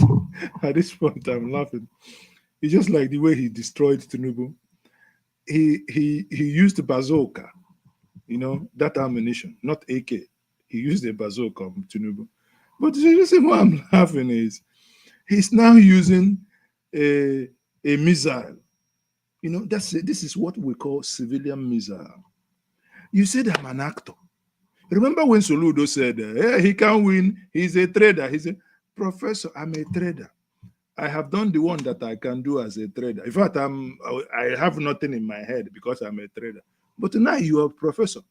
I'm laughing. It's just like the way he destroyed Tinubu. He used the bazooka, that ammunition, not AK. He used the bazooka on Tinubu. But the reason why I'm laughing is he's now using a missile. This is what we call civilian missile. You said I'm an actor. Remember when Soludo said, hey, he can win, he's a trader. He said, Professor, I'm a trader. I have done the one that I can do as a trader. In fact, I have nothing in my head because I'm a trader. But now you are a professor.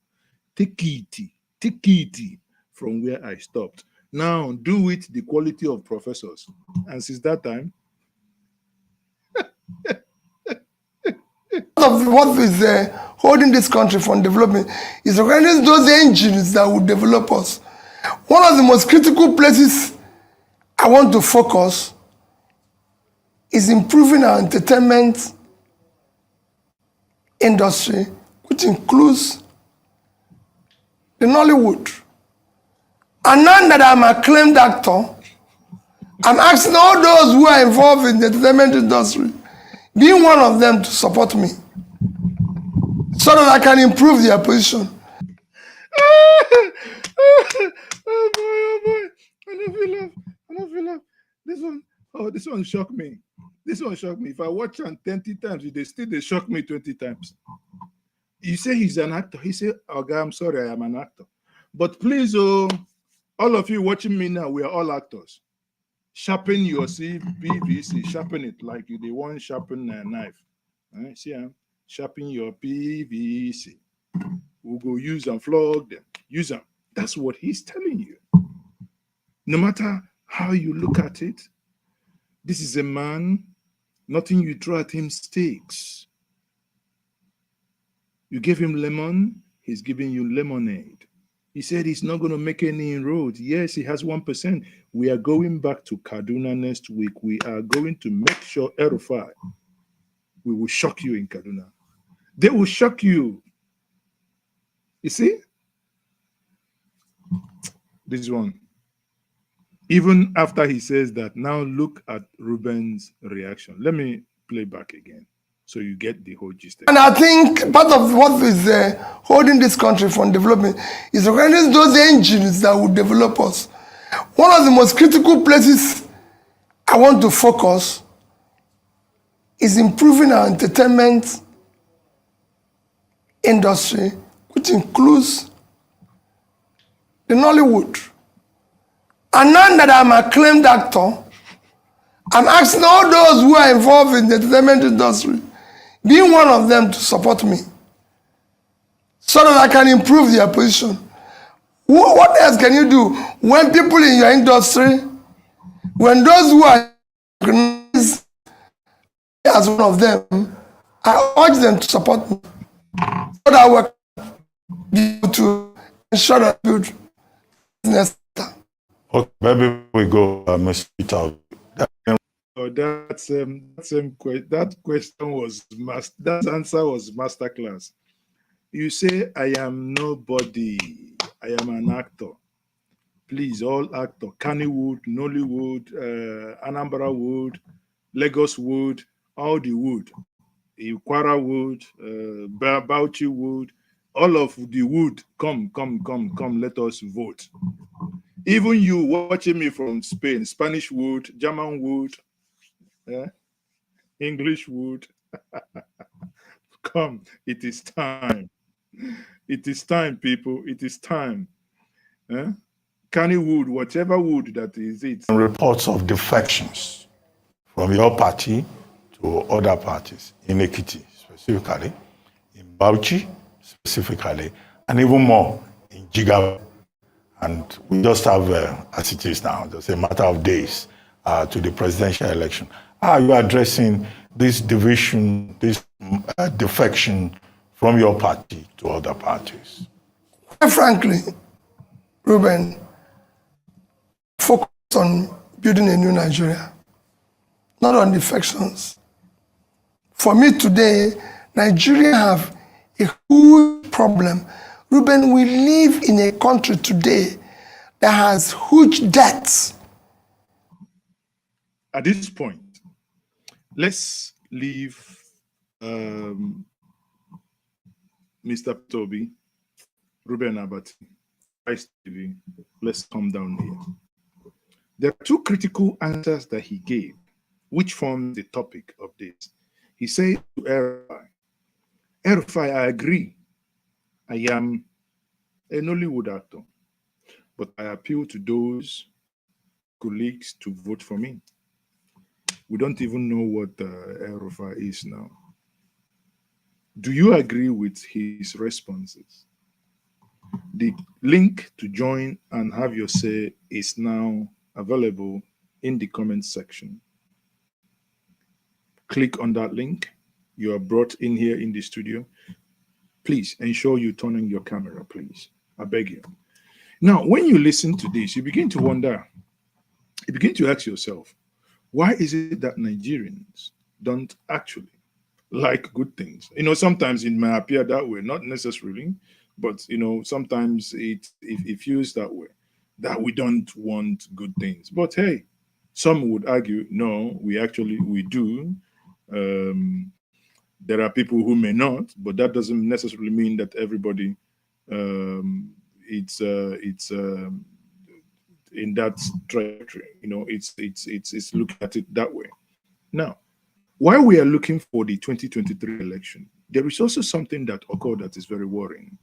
Take it from where I stopped. Now do with the quality of professors. And since that time, of what is holding this country from development is recognizing those engines that will develop us. One of the most critical places I want to focus is improving our entertainment industry, which includes the Nollywood. And now that I'm an acclaimed actor, I'm asking all those who are involved in the entertainment industry, being one of them, to support me so that I can improve their position. Oh boy. I don't feel laugh. This one shocked me. If I watch him 20 times, they shock me 20 times. You say he's an actor. He said, okay, I'm sorry, I am an actor. But please, all of you watching me now, we are all actors. Sharpen your PVC, sharpen it like they want sharpen a knife. See, sharpen your PVC. We'll go use and flog them. Use them. That's what he's telling you. No matter how you look at it, this is a man, nothing you throw at him sticks. You gave him lemon, he's giving you lemonade. He said he's not going to make any inroads. Yes, he has 1%. We are going back to Kaduna next week. We are going to make sure, El-Rufai, we will shock you in Kaduna. They will shock you. You see? This one. Even after he says that, now look at Ruben's reaction. Let me play back again so you get the whole gist. And I think part of what is holding this country from development is recognizing those engines that will develop us. One of the most critical places I want to focus is improving our entertainment industry, which includes the Nollywood. And now that I'm an acclaimed actor, I'm asking all those who are involved in the entertainment industry, being one of them, to support me so that I can improve their position. What else can you do when people in your industry, when those who are recognized as one of them, I urge them to support me so that we can be able to ensure that build business. Okay, maybe we go, Mr. Peter. Oh, that question was that answer was masterclass. You say I am nobody. I am an actor. Please, all actor, Kannywood, Nollywood, Anambra Wood, Lagos Wood, all the wood, Ikwara Wood, Bauchi Wood, all of the wood, come, let us vote. Even you watching me from Spain, Spanish wood, German wood, English wood, come, it is time. It is time, people, it is time. Canny wood, whatever wood that is it. Reports of defections from your party to other parties in Ekiti, specifically, in Bauchi, specifically, and even more in Jigawa. And we just have, as it is now, just a matter of days to the presidential election. How are you addressing this division, this defection from your party to other parties? Quite frankly, Ruben, focus on building a new Nigeria, not on defections. For me today, Nigeria have a huge problem. Ruben, we live in a country today that has huge debts. At this point, let's leave Mr. Toby, Ruben Abati, Vice TV. Let's come down here. There are two critical answers that he gave, which form the topic of this. He said to El-Rufai, El-Rufai, I agree. I am a Nollywood actor, but I appeal to those colleagues to vote for me. We don't even know what El-Rufai is now. Do you agree with his responses? The link to join and have your say is now available in the comment section. Click on that link. You are brought in here in the studio. Please ensure you turn on your camera, please. I beg you. Now, when you listen to this, you begin to wonder, you begin to ask yourself, why is it that Nigerians don't actually like good things? You know, sometimes it may appear that way, not necessarily, but, you know, sometimes it feels that way, that we don't want good things. But hey, some would argue, no, we do. There are people who may not, but that doesn't necessarily mean that everybody it's in that trajectory. You know, it's look at it that way. Now, while we are looking for the 2023 election, there is also something that occurred that is very worrying.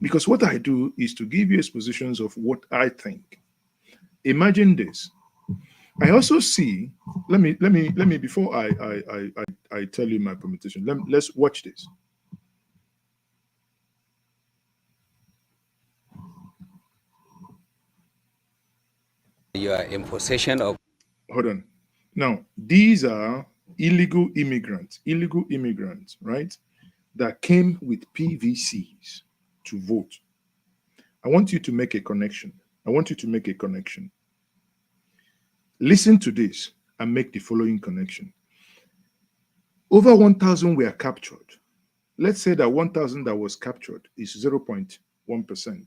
Because what I do is to give you expositions of what I think. Imagine this. I also see, let me before I tell you my permutation, let's watch this. You are in possession of. Hold on. Now, these are illegal immigrants, right? That came with PVCs to vote. I want you to make a connection. Listen to this and make the following connection. Over 1,000 were captured. Let's say that 1,000 that was captured is 0.1%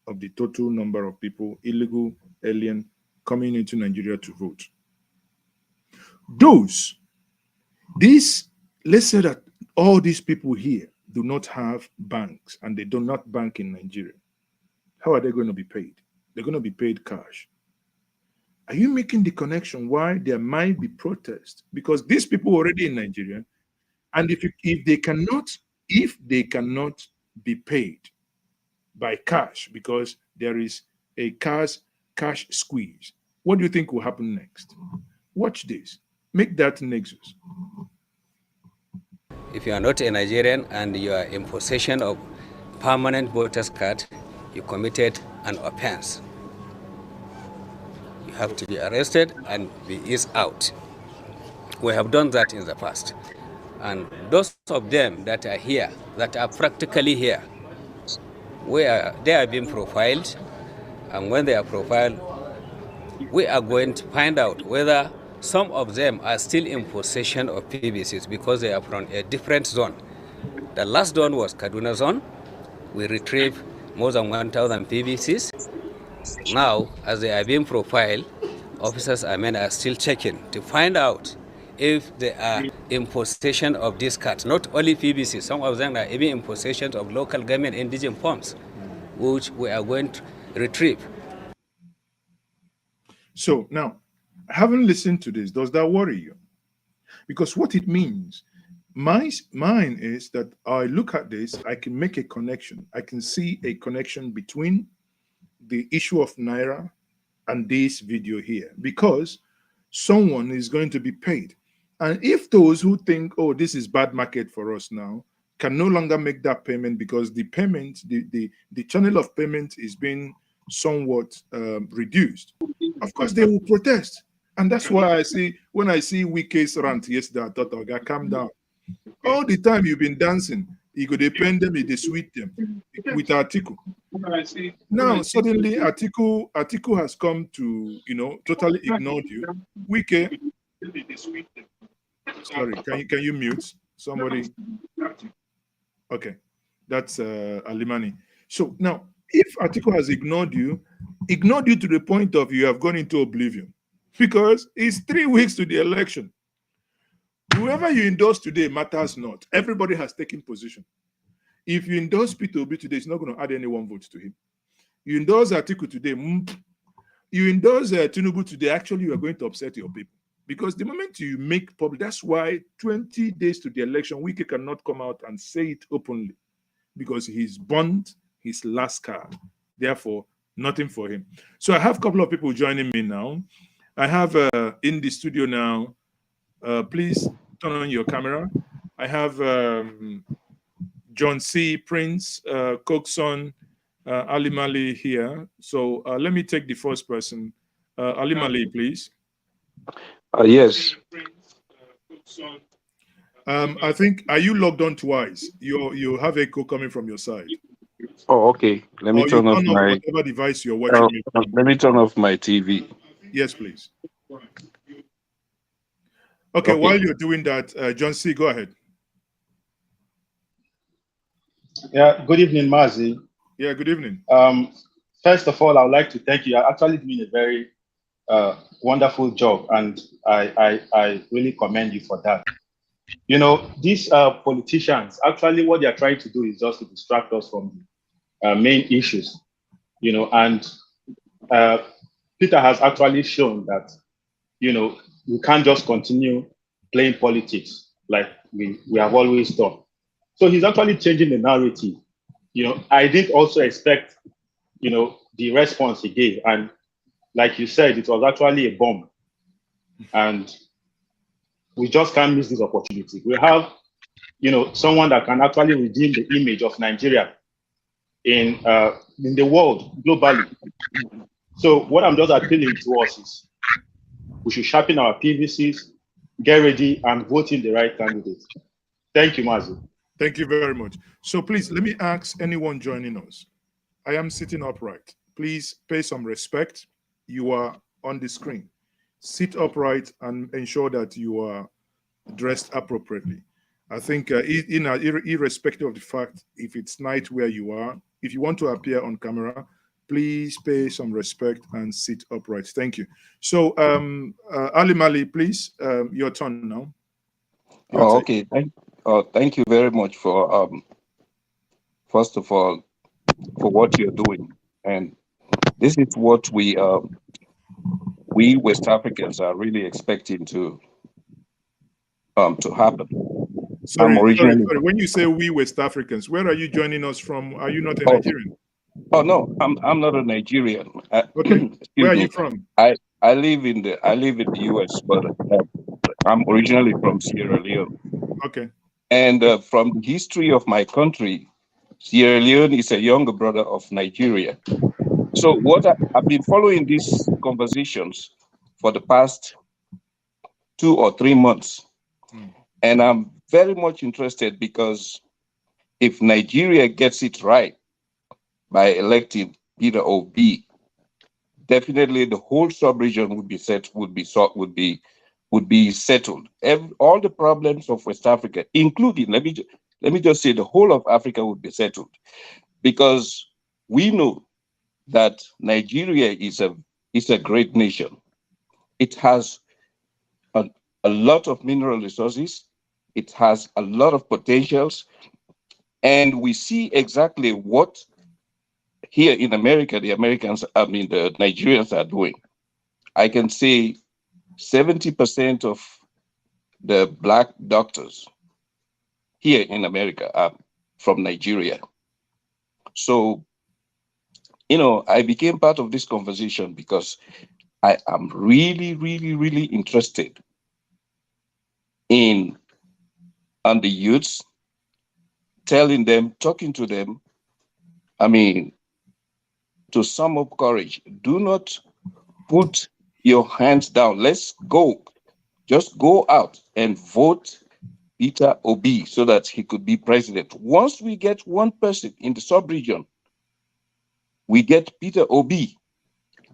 of the total number of people, illegal alien, coming into Nigeria to vote. Let's say that all these people here do not have banks and they do not bank in Nigeria. How are they going to be paid? They're going to be paid cash. Are you making the connection why there might be protests? Because these people already in Nigeria, and if they cannot be paid by cash because there is a cash squeeze, what do you think will happen next? Watch this. Make that nexus. If you are not a Nigerian and you are in possession of permanent voter's card, you committed an offense. You have to be arrested and be eased out. We have done that in the past. And those of them that are here, that are practically here, they are being profiled. And when they are profiled, we are going to find out whether some of them are still in possession of PVCs because they are from a different zone. The last zone was Kaduna zone. We retrieved more than 1,000 PVCs. Now, as they are being profiled, officers are still checking to find out if they are in possession of these cards. Not only PVC, some of them are even in possession of local government indigenous forms, which we are going to retrieve. So now, having listened to this, does that worry you? Because what it means, mine is that I look at this, I can make a connection. I can see a connection between the issue of Naira and this video here, because someone is going to be paid. And if those who think, oh, this is bad market for us now, can no longer make that payment because the payment, the channel of payment is being somewhat reduced, of course they will protest. And that's why when I see Wike's rant yesterday, I thought, okay, calm down. All the time you've been dancing, you could depend them, they sweet them with Atiku. Now suddenly Atiku has come to, totally ignored you. Wike, sorry, can you mute somebody? Okay, that's Alimani. So now, if Atiku has ignored you to the point of you have gone into oblivion, because it's 3 weeks to the election. Whoever you endorse today matters not. Everybody has taken position. If you endorse Peter Obi today, it's not going to add any one vote to him. You endorse Atiku today, you endorse Tinubu today, actually you are going to upset your people. Because the moment you make public, that's why 20 days to the election, Wike cannot come out and say it openly. Because he's burnt his last card. Therefore, nothing for him. So I have a couple of people joining me now. I have in the studio now, please turn on your camera. I have John C. Prince, Coxon, Ali Mali here. So let me take the first person. Ali Mali, please. Yes. I think, are you logged on twice? You have echo coming from your side. Oh, okay. Let me turn off my whatever device you're watching me from. Let me turn off my TV. Yes, please. Okay, while you're doing that, John C., go ahead. Yeah, good evening, Mazi. Yeah, good evening. First of all, I would like to thank you. You're actually doing a very wonderful job, and I really commend you for that. These politicians, actually what they're trying to do is just to distract us from the main issues, and Peter has actually shown that, we can't just continue playing politics like we have always done. So he's actually changing the narrative. I didn't also expect, the response he gave. And like you said, it was actually a bomb. And we just can't miss this opportunity. We have, someone that can actually redeem the image of Nigeria in the world, globally. So what I'm just appealing to us is we should sharpen our PVCs, get ready, and vote in the right candidate. Thank you, Mazi. Thank you very much. So please, let me ask anyone joining us. I am sitting upright. Please pay some respect. You are on the screen. Sit upright and ensure that you are dressed appropriately. I think irrespective of the fact if it's night where you are, if you want to appear on camera, please pay some respect and sit upright. Thank you. So, Ali Mali, please, your turn now. Okay. Thank you very much for, first of all, for what you're doing. And this is what we we West Africans are really expecting to happen. Sorry. Originally. When you say we West Africans, where are you joining us from? Are you not a Oh. Nigerian? Oh no, I'm not a Nigerian. Okay. Where are you from? I live in the US, but I'm originally from Sierra Leone. Okay. And from the history of my country, Sierra Leone is a younger brother of Nigeria. So what I've been following these conversations for the past 2 or 3 months, and I'm very much interested because if Nigeria gets it right by electing Peter Obi, definitely the whole sub-region would be settled. All the problems of West Africa, including let me just say the whole of Africa would be settled, because we know that Nigeria is a great nation. It has a lot of mineral resources. It has a lot of potentials, and we see exactly what here in America, the Nigerians are doing. I can say 70% of the Black doctors here in America are from Nigeria. So, I became part of this conversation because I am really, really, really interested on the youths, telling them, talking to them, to sum up courage. Do not put your hands down. Let's go. Just go out and vote Peter Obi so that he could be president. Once we get one person in the sub-region, we get Peter Obi,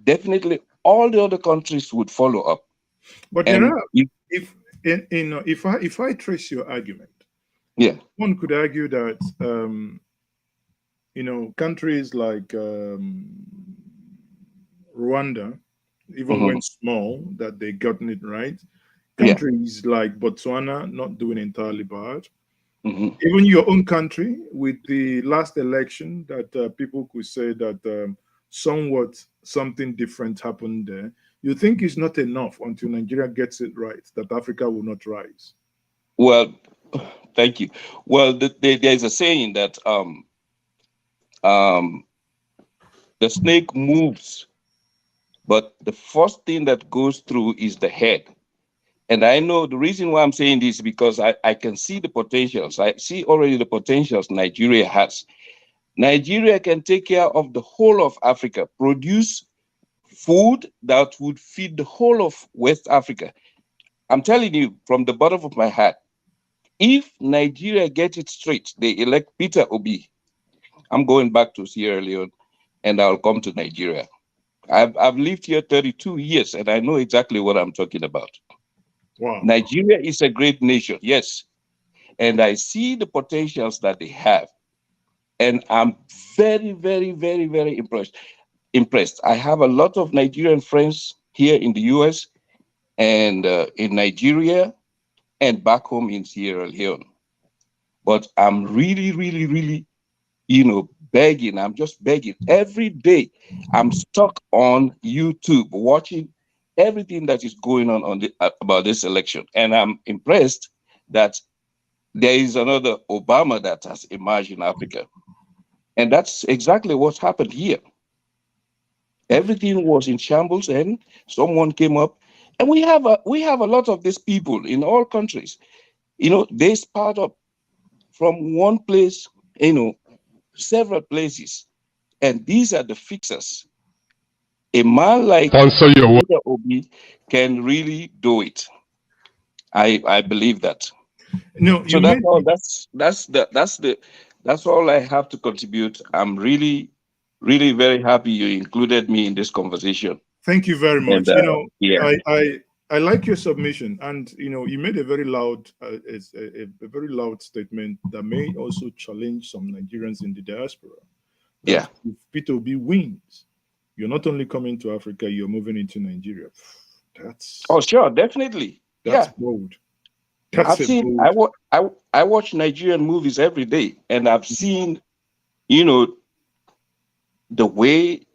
definitely all the other countries would follow up. But if I trace your argument, one could argue that countries like Rwanda, even when small, that they gotten it right. Countries like Botswana not doing entirely bad. Even your own country, with the last election, that people could say that somewhat something different happened there. You think it's not enough until Nigeria gets it right that Africa will not rise? Well, thank you. Well, there's a saying that the snake moves, but the first thing that goes through is the head. And I know the reason why I'm saying this is because I can see the potentials. I see already the potentials Nigeria has. Nigeria can take care of the whole of Africa, produce food that would feed the whole of West Africa. I'm telling you from the bottom of my heart, if Nigeria gets it straight, they elect Peter Obi, I'm going back to Sierra Leone and I'll come to Nigeria. I've lived here 32 years and I know exactly what I'm talking about. Wow. Nigeria is a great nation, yes. And I see the potentials that they have. And I'm very, very, very, very impressed. I have a lot of Nigerian friends here in the US and in Nigeria and back home in Sierra Leone. But I'm really, really, really, begging. I'm just begging. Every day, I'm stuck on YouTube watching everything that is going on about this election. And I'm impressed that there is another Obama that has emerged in Africa. And that's exactly what happened here. Everything was in shambles and someone came up. And we have a lot of these people in all countries. They start up from one place, several places. And these are the fixers. A man like Peter Obi can really do it. I believe that. No, so that's all I have to contribute. I'm really, really very happy you included me in this conversation. Thank you very much. And, I like your submission, and you made a very loud, a very loud statement that may also challenge some Nigerians in the diaspora. If Peter Obi wins, you're not only coming to Africa, you're moving into Nigeria. Sure, definitely. That's bold. I watch Nigerian movies every day, and I've seen, the way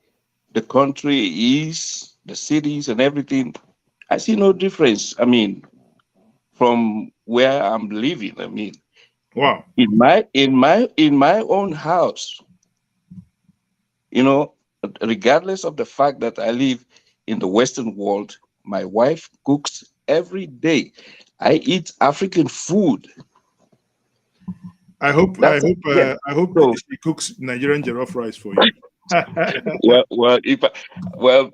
the country is, the cities and everything, I see no difference. I mean, from where I'm living. I mean, wow. In my own house, you know, regardless of the fact that I live in the Western world, my wife cooks every day. I eat African food. I hope Yeah. I hope So, she cooks Nigerian jollof rice for you.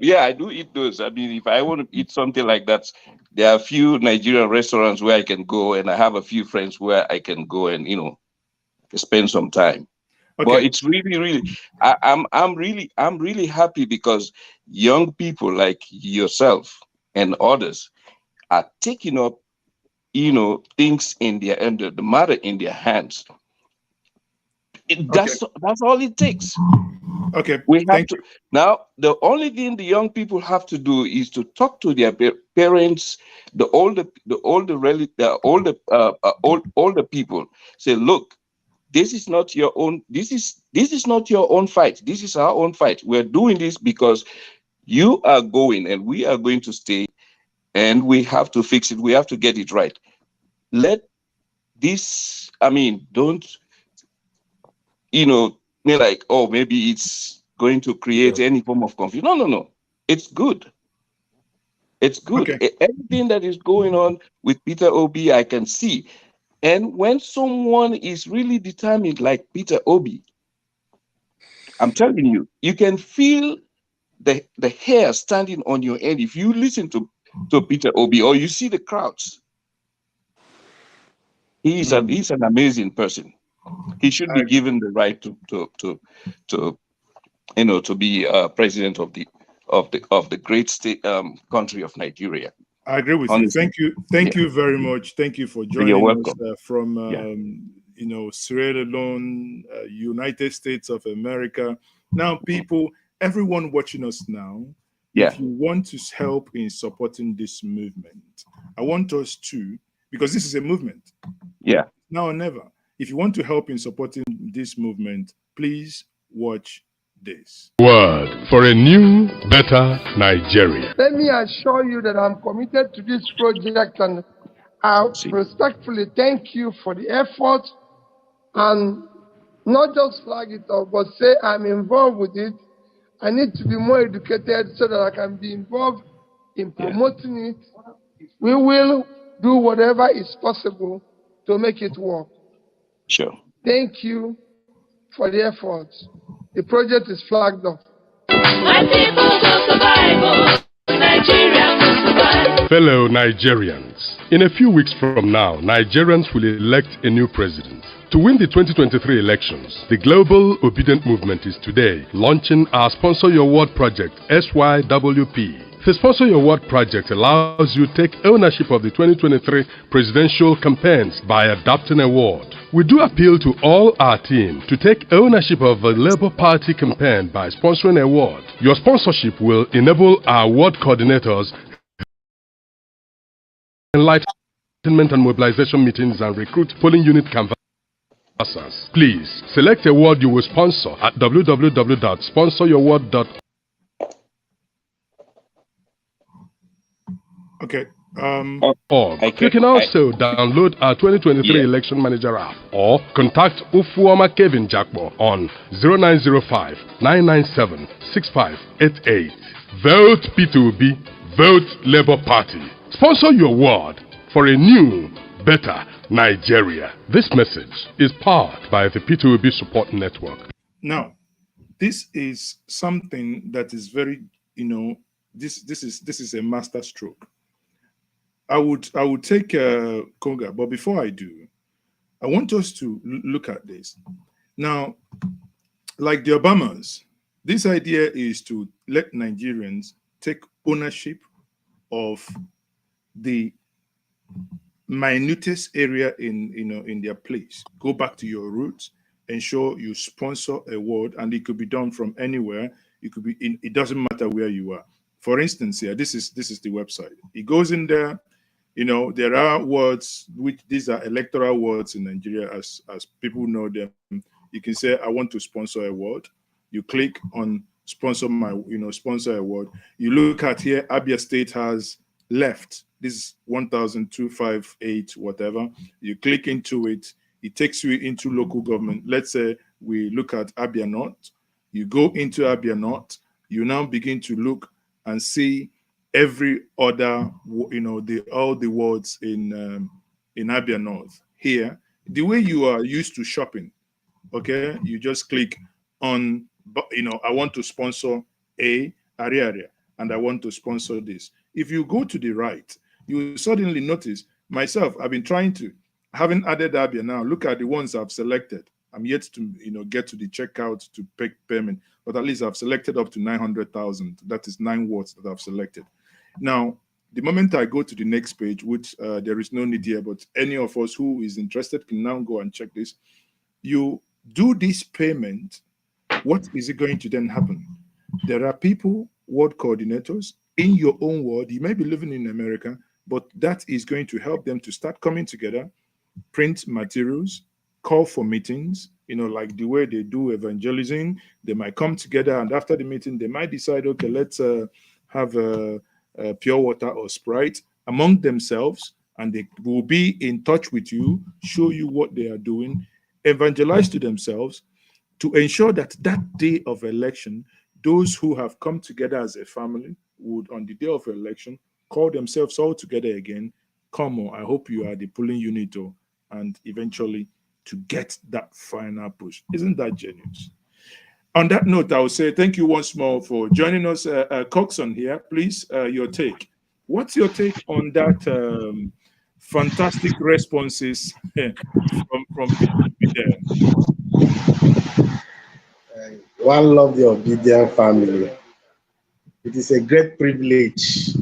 yeah, I do eat those. I mean, if I want to eat something like that, there are a few Nigerian restaurants where I can go, and I have a few friends where I can go and spend some time. Okay. But it's really, I'm really happy because young people like yourself and others are taking up, things in the matter in their hands. That's all it takes. Okay. We have to now. The only thing the young people have to do is to talk to their parents, the older people. Say, look, this is not your own. This is not your own fight. This is our own fight. We're doing this because you are going, and we are going to stay, and we have to fix it. We have to get it right. Let this. I mean, don't be like, oh, maybe it's going to create any form of confusion. No. It's good. It's good. Okay. Everything that is going on with Peter Obi, I can see. And when someone is really determined like Peter Obi, I'm telling you, you can feel the hair standing on your head if you listen to Peter Obi or you see the crowds. He's an amazing person. He should be given the right to be president of the great state country of Nigeria. I agree with Honestly. you. Thank you very much. Thank you for You're joining welcome. us from Sierra Leone, United States of America. Now, people, everyone watching us now, if you want to help in supporting this movement, I want us to, because this is a movement. Yeah. Now or never. If you want to help in supporting this movement, please watch this. Word for a new, better Nigeria. Let me assure you that I'm committed to this project, and I respectfully thank you for the effort, and not just flag it up, but say I'm involved with it. I need to be more educated so that I can be involved in promoting it. We will do whatever is possible to make it work. Sure. Thank you for the effort. The project is flagged up. My people will survive. Nigeria will survive. Fellow Nigerians, in a few weeks from now, Nigerians will elect a new president. To win the 2023 elections, the Global Obedient Movement is today launching our Sponsor Your Word project, SYWP. The Sponsor Your Word project allows you to take ownership of the 2023 presidential campaigns by adopting a ward. We do appeal to all our team to take ownership of the Labour Party campaign by sponsoring a ward. Your sponsorship will enable our ward coordinators enlightenment and mobilization meetings and recruit polling unit canvassers. Please select a ward you will sponsor at www.sponsoryourward.com. Okay. You can also download our 2023 Election Manager app or contact Ufuoma Kevin Jakbo on 0905 997 6588. Vote P2B, vote Labour Party. Sponsor your ward for a new, better Nigeria. This message is powered by the P2B Support Network. Now, this is something that is very, this is a master stroke. I would take Konga, but before I do, I want us to look at this. Now, like the Obamas, this idea is to let Nigerians take ownership of the minutest area in their place. Go back to your roots, ensure you sponsor a ward, and it could be done from anywhere. It could be it doesn't matter where you are. For instance, here, this is the website. It goes in there. There are words which these are electoral words in Nigeria, as people know them. You can say, I want to sponsor a word. You click on sponsor sponsor a ward. You look at here, Abia State has left. This is 1,258, whatever. You click into it, it takes you into local government. Let's say we look at Abia North. You go into Abia North, you now begin to look and see every other, all the wards in Abia North. Here, the way you are used to shopping, okay, you just click on, I want to sponsor a area, and I want to sponsor this. If you go to the right, you will suddenly notice, myself, I've been trying to, haven't added Abia now. Look at the ones I've selected. I'm yet to, get to the checkout to pay payment, but at least I've selected up to 900,000. That is 9 wards that I've selected. Now, the moment I go to the next page, which there is no need here, but any of us who is interested can now go and check this. You do this payment, what is it going to then happen? There are people, ward coordinators in your own ward. You may be living in America, but that is going to help them to start coming together, print materials, call for meetings, like the way they do evangelism. They might come together, and after the meeting, they might decide, okay, let's have a pure water or Sprite among themselves, and they will be in touch with you, show you what they are doing, evangelize to themselves, to ensure that that day of election, those who have come together as a family would, on the day of election, call themselves all together again. Come on, I hope you are the pulling unit, and eventually to get that final push. Isn't that genius? On that note, I will say thank you once more for joining us. Coxon here, please, your take. What's your take on that fantastic responses from there? One love the obedient family. It is a great privilege.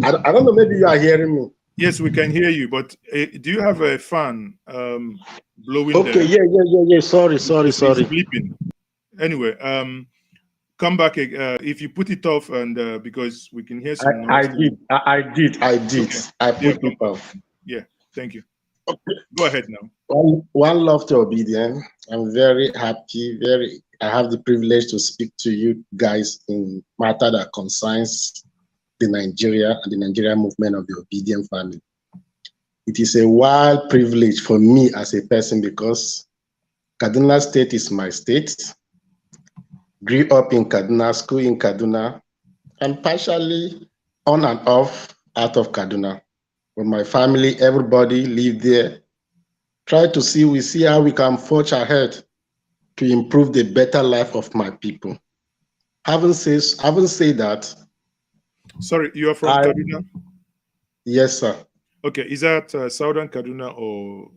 I don't know, maybe you are hearing me. Yes, we can hear you, but do you have a fan blowing? Okay, there? yeah. Sorry. It's bleeping. Anyway, come back if you put it off, and because we can hear some noise. I did. Okay. I put it off. Yeah, thank you. Okay. Go ahead now. One love to obedient. I'm very happy. I have the privilege to speak to you guys in matter that concerns the Nigeria and the Nigerian movement of the obedient family. It is a wild privilege for me as a person because Kaduna State is my state. Grew up in Kaduna, school in Kaduna, and partially on and off out of Kaduna. With my family, everybody lived there. We see how we can forge ahead to improve the better life of my people. Having said that. Sorry, you are from Kaduna? Yes, sir. Okay, is that Southern Kaduna or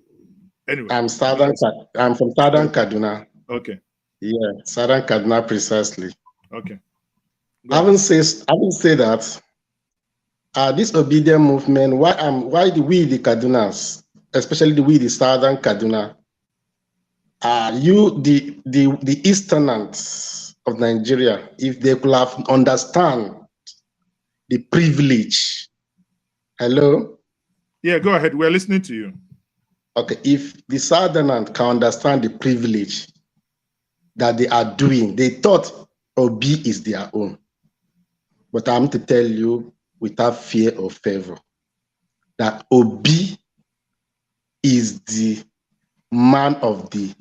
anyway? I'm from Southern Kaduna. Okay. Yeah, Southern Kaduna precisely. Okay. Having said that, this obedient movement, why we the Kadunas, especially the Southern Kaduna, the Easterners of Nigeria, if they could have understand the privilege. Hello? Yeah, go ahead. We're listening to you. Okay, if the Southerners can understand the privilege that they are doing, they thought Obi is their own. But I'm to tell you, without fear or favor, that Obi is the man of the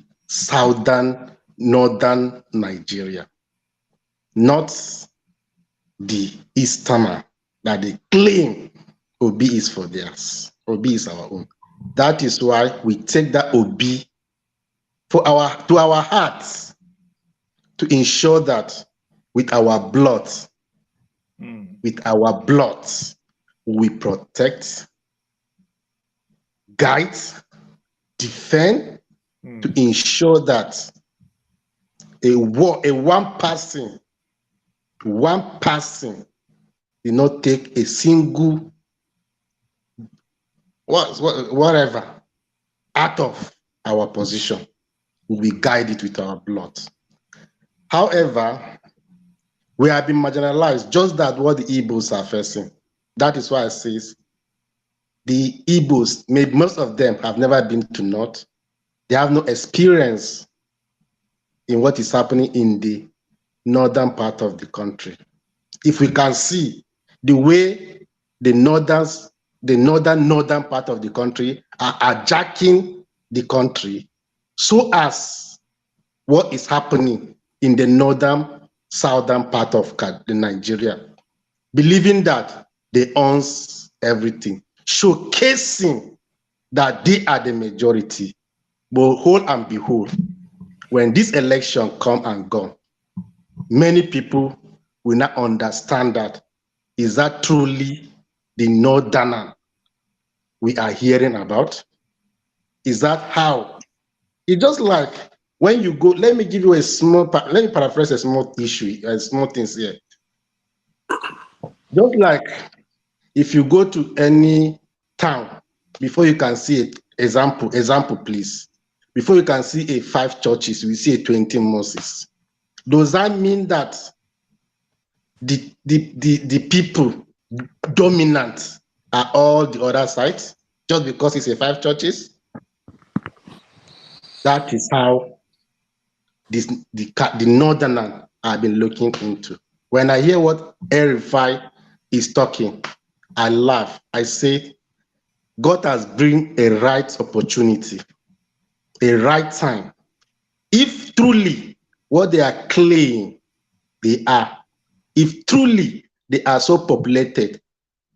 northern Nigeria, not the Easterner that they claim Obi is for theirs. Obi is our own. That is why we take that Obi to our hearts to ensure that with our blood, we protect, guide, defend, to ensure that one person did not take a single whatever out of our position. We guide it with our blood. However, we have been marginalized, just that what the Igbos are facing. That is why I say the Igbos, maybe most of them have never been to North. They have no experience in what is happening in the northern part of the country. If we can see the way the northern part of the country are hijacking the country, so as what is happening in the southern part of Nigeria, believing that they own everything, showcasing that they are the majority. But whole and behold, when this election come and go, many people will not understand that is that truly the northerner we are hearing about? Is that how? It's just like when you go, let me give you let me paraphrase a small issue, small things here. Just like if you go to any town, before you can see it, example please. Before you can see 5 churches, we see 20 mosques. Does that mean that the people dominant are all the other sides just because it's 5 churches? That is how the northerners have been looking into. When I hear what El-Rufai is talking, I laugh. I say, God has bring a right opportunity, a right time. If truly what they are claiming they are, if truly they are so populated,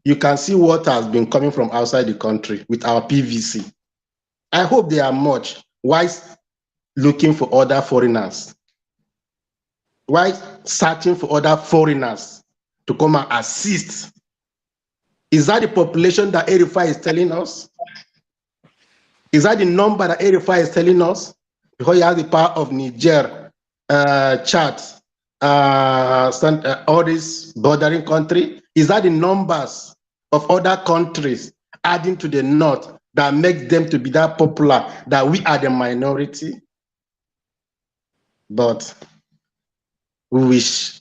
you can see what has been coming from outside the country with our PVC. I hope they are much. Why looking for other foreigners? Why searching for other foreigners to come and assist? Is that the population that El-Rufai is telling us? Is that the number that El-Rufai is telling us? Because he has the power of Niger, Chad, all these bordering countries. Is that the numbers of other countries adding to the north that makes them to be that popular, that we are the minority? But we wish.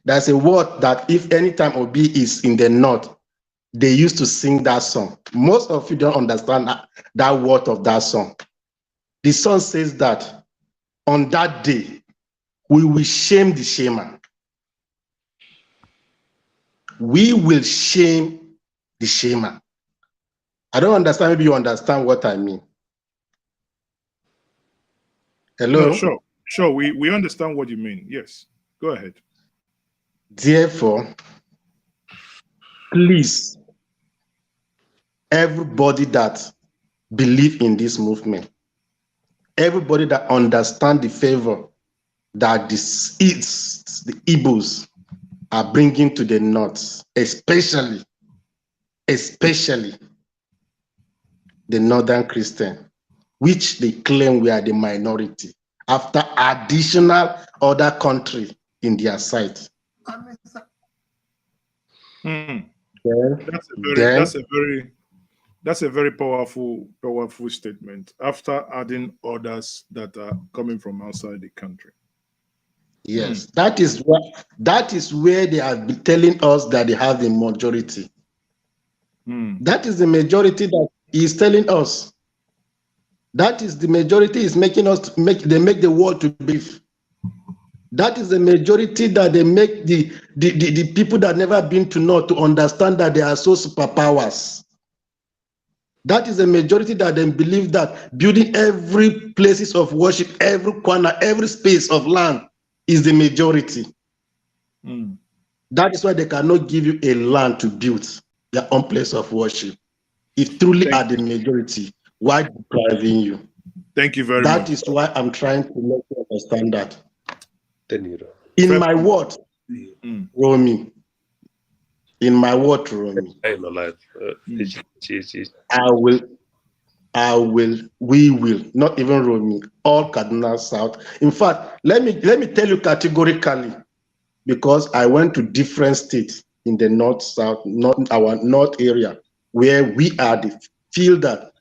There's a word that if anytime Obi is in the north, they used to sing that song. Most of you don't understand that word of that song. The song says that on that day, we will shame the shamer. We will shame the shamer. I don't understand. Maybe you understand what I mean. Hello? No, sure. We understand what you mean. Yes. Go ahead. Therefore, please, everybody that believe in this movement, everybody that understand the favor that the Igbos are bringing to the north, especially the northern Christian, which they claim we are the minority, after additional other country in their sight. That's a very powerful statement. After adding others that are coming from outside the country. Yes, that is where they have been telling us that they have the majority. That is the majority that he is telling us. That is the majority is making us make the world to believe. That is the majority that they make the people that never been to know to understand that they are so superpowers. That is the majority that they believe that building every places of worship, every corner, every space of land is the majority. That is why they cannot give you a land to build their own place of worship. If truly are the majority, why depriving you? Thank you very much. That is why I'm trying to make you understand that. In my word, Romy. In my word, Romy. We will, not even Romy, all Kaduna South. In fact, let me tell you categorically, because I went to different states in the north, south, our north area, where we are the feel that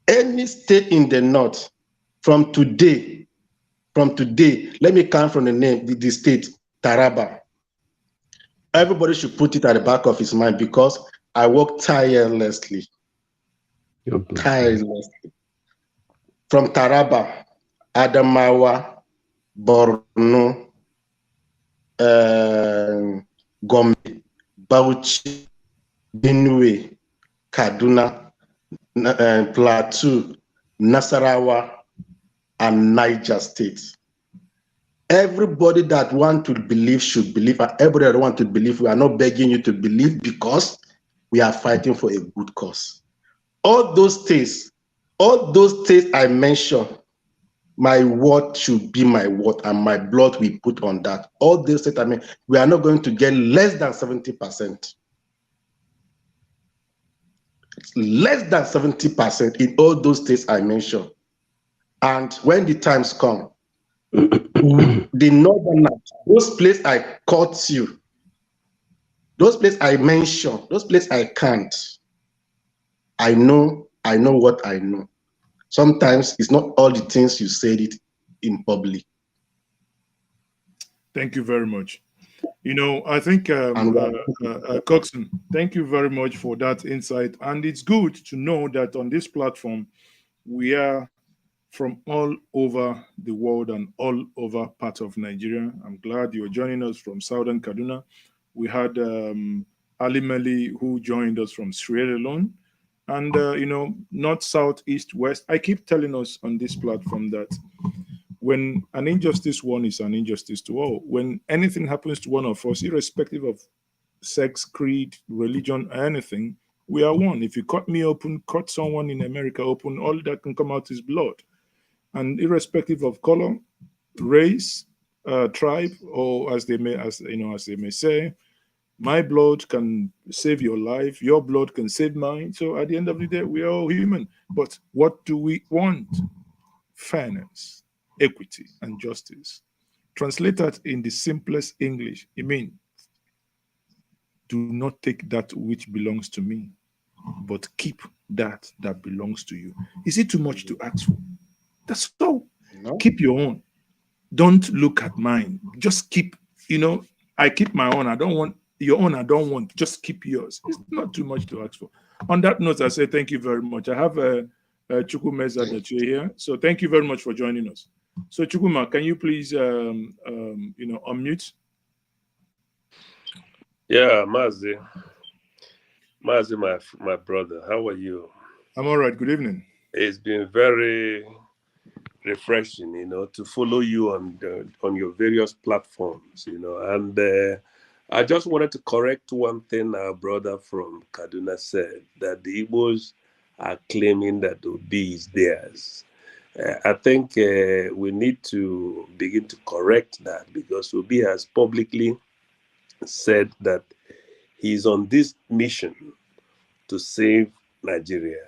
any state in the north, from today, let me count from the name, the state, Taraba. Everybody should put it at the back of his mind, because I work tirelessly. From Taraba, Adamawa, Borno, Gombe, Bauchi, Benue, Kaduna, Plateau, Nasarawa, and Niger State. Everybody that want to believe should believe, and everybody that want to believe, we are not begging you to believe because we are fighting for a good cause. All those things I mentioned, my word should be my word, and my blood we put on that. All those things, I mean, we are not going to get less than 70%. Less than 70% in all those states I mentioned. And when the times come, the northerners, those places I caught you, those places I mentioned, those places I can't. I know what I know. Sometimes it's not all the things you said it in public. Thank you very much. You know, I think, Coxon, thank you very much for that insight. And it's good to know that on this platform, we are from all over the world and all over parts of Nigeria. I'm glad you're joining us from Southern Kaduna. We had Ali Meli, who joined us from Sierra Leone. And, you know, north, south, east, west. I keep telling us on this platform that when an injustice one is an injustice to all, when anything happens to one of us, irrespective of sex, creed, religion, anything, we are one. If you cut me open, cut someone in America open, all that can come out is blood. And irrespective of color, race, tribe, or as they may say, my blood can save your life, your blood can save mine. So at the end of the day, we are all human. But what do we want? Fairness, equity, and justice. Translated in the simplest English, it means do not take that which belongs to me, but keep that that belongs to you. Is it too much to ask for? That's all. No. Keep your own. Don't look at mine. Just keep, I keep my own. I don't want your own. I don't want. Just keep yours. It's not too much to ask for. On that note, I say thank you very much. I have Chukwumeza that you're here. So thank you very much for joining us. So Chukwuma, can you please, unmute? Yeah, Mazi, my brother, how are you? I'm all right. Good evening. It's been very refreshing, to follow you on your various platforms, and I just wanted to correct one thing our brother from Kaduna said, that the Igbos are claiming that Obi is theirs. I think we need to begin to correct that, because Obi has publicly said that he's on this mission to save Nigeria.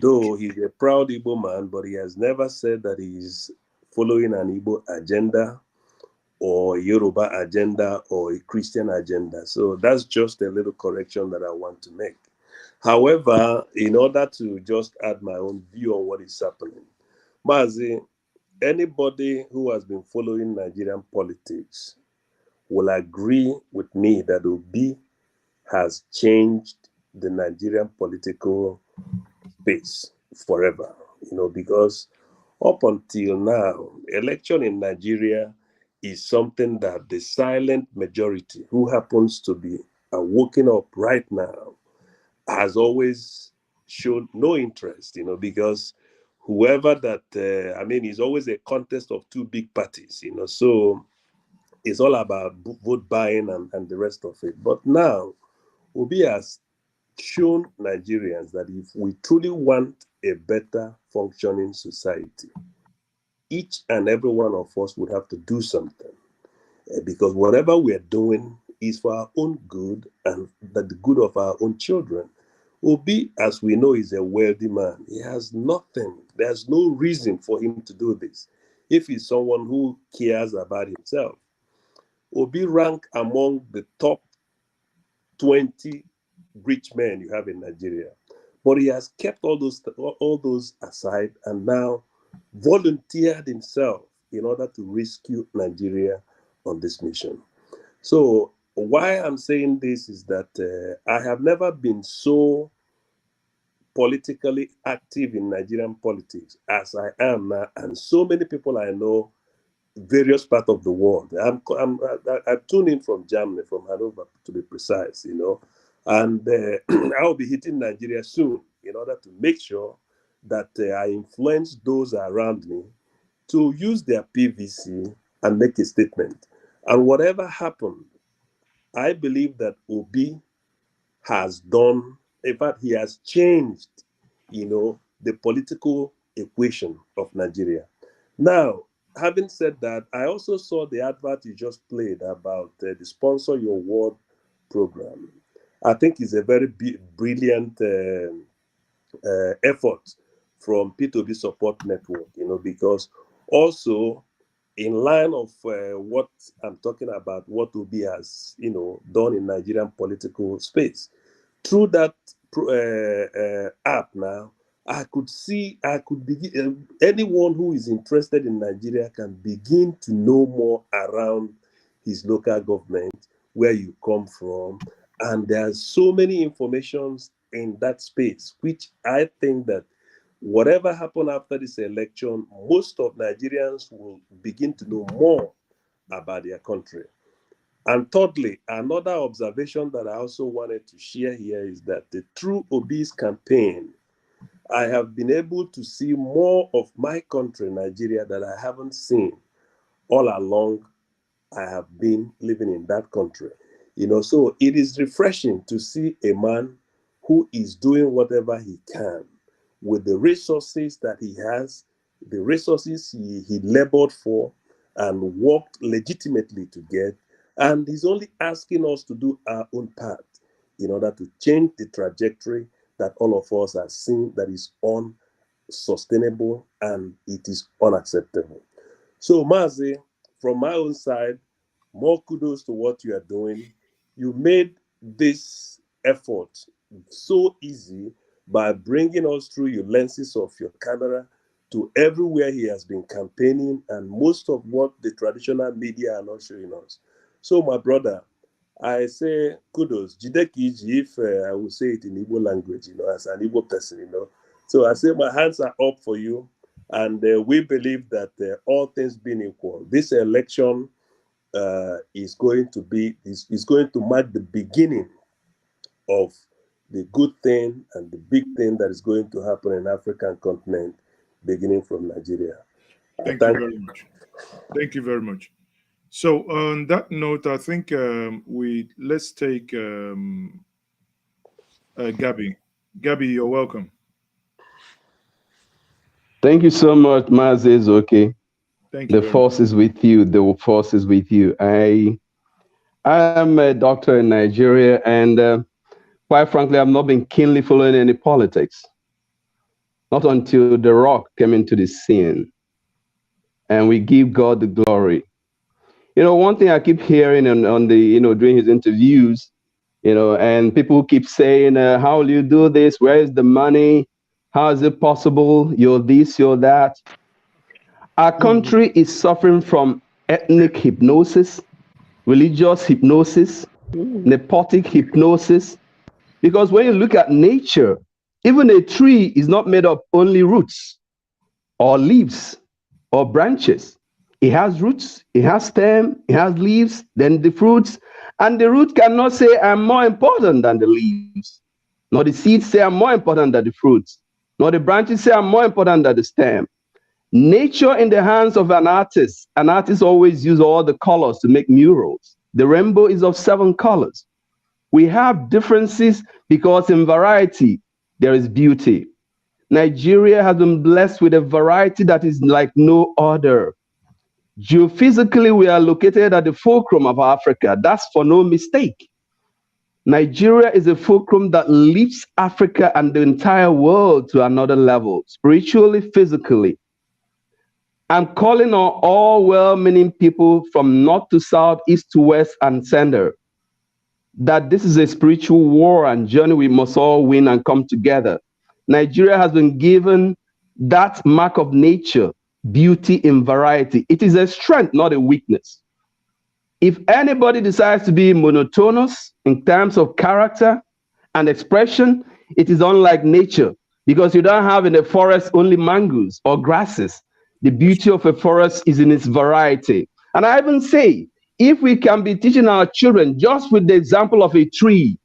Though he's a proud Igbo man, but he has never said that he's following an Igbo agenda or Yoruba agenda or a Christian agenda. So that's just a little correction that I want to make. However, in order to just add my own view on what is happening, Mazi, anybody who has been following Nigerian politics will agree with me that Obi has changed the Nigerian political space forever, because up until now, election in Nigeria is something that the silent majority, who happens to be waking up right now, has always shown no interest, because whoever that, it's always a contest of two big parties, so it's all about vote buying and the rest of it. But now, Obi has shown Nigerians that if we truly want a better functioning society, each and every one of us would have to do something, because whatever we are doing is for our own good and the good of our own children. Obi, as we know, is a wealthy man. He has nothing. There's no reason for him to do this. If he's someone who cares about himself, Obi rank among the top 20 rich men you have in Nigeria. But he has kept all those aside and now volunteered himself in order to rescue Nigeria on this mission. So why I'm saying this is that I have never been so politically active in Nigerian politics as I am now, and so many people I know various parts of the world. I tune in from Germany, from Hanover to be precise, you know, and I'll be hitting Nigeria soon in order to make sure that I influence those around me to use their PVC and make a statement. And whatever happened, I believe that Obi has done, in fact, he has changed, you know, the political equation of Nigeria. Now, having said that, I also saw the advert you just played about the Sponsor Your Word program. I think it's a very brilliant effort from P2B Support Network, you know, because also in line of what I'm talking about, what Obi has, you know, done in Nigerian political space. Through that app now, I could begin, anyone who is interested in Nigeria can begin to know more around his local government, where you come from. And there's so many informations in that space, which I think that whatever happened after this election, most of Nigerians will begin to know more about their country. And thirdly, another observation that I also wanted to share here is that through Obi's campaign, I have been able to see more of my country, Nigeria, that I haven't seen all along I have been living in that country. You know, so it is refreshing to see a man who is doing whatever he can with the resources that he has, the resources he labored for and worked legitimately to get. And he's only asking us to do our own part in order to change the trajectory that all of us have seen that is unsustainable and it is unacceptable. So, Mazi, from my own side, more kudos to what you are doing. You made this effort so easy by bringing us through your lenses of your camera to everywhere he has been campaigning and most of what the traditional media are not showing us. So, my brother, I say kudos. Jideki, if I will say it in Igbo language, you know, as an Igbo person, you know. So I say my hands are up for you. And we believe that all things being equal, this election is going to mark the beginning of the good thing and the big thing that is going to happen in African continent, beginning from Nigeria. Thank you very much. Thank you very much. So on that note, I think let's take Gabby. Gabby, you're welcome. Thank you so much, Mazes. Okay. Thank you. The force is with you. The force is with you. I am a doctor in Nigeria, and quite frankly, I've not been keenly following any politics. Not until The Rock came into the scene, and we give God the glory. You know, one thing I keep hearing on the, you know, during his interviews, you know, and people keep saying, how will you do this? Where is the money? How is it possible? You're this, you're that. Our country is suffering from ethnic hypnosis, religious hypnosis, nepotic hypnosis. Because when you look at nature, even a tree is not made of only roots or leaves or branches. It has roots, it has stem, it has leaves, then the fruits. And the root cannot say, I'm more important than the leaves. Nor the seeds say, I'm more important than the fruits. Nor the branches say, I'm more important than the stem. Nature in the hands of an artist always uses all the colors to make murals. The rainbow is of 7 colors. We have differences because in variety, there is beauty. Nigeria has been blessed with a variety that is like no other. Geophysically, we are located at the fulcrum of Africa. That's for no mistake. Nigeria is a fulcrum that lifts Africa and the entire world to another level, spiritually, physically. I'm calling on all well-meaning people from north to south, east to west, and center, that this is a spiritual war and journey we must all win and come together. Nigeria has been given that mark of nature, beauty in variety. It is a strength, not a weakness. If anybody decides to be monotonous in terms of character and expression, it is unlike nature, because you don't have in the forest only mangoes or grasses. The beauty of a forest is in its variety. And I even say, if we can be teaching our children just with the example of a tree,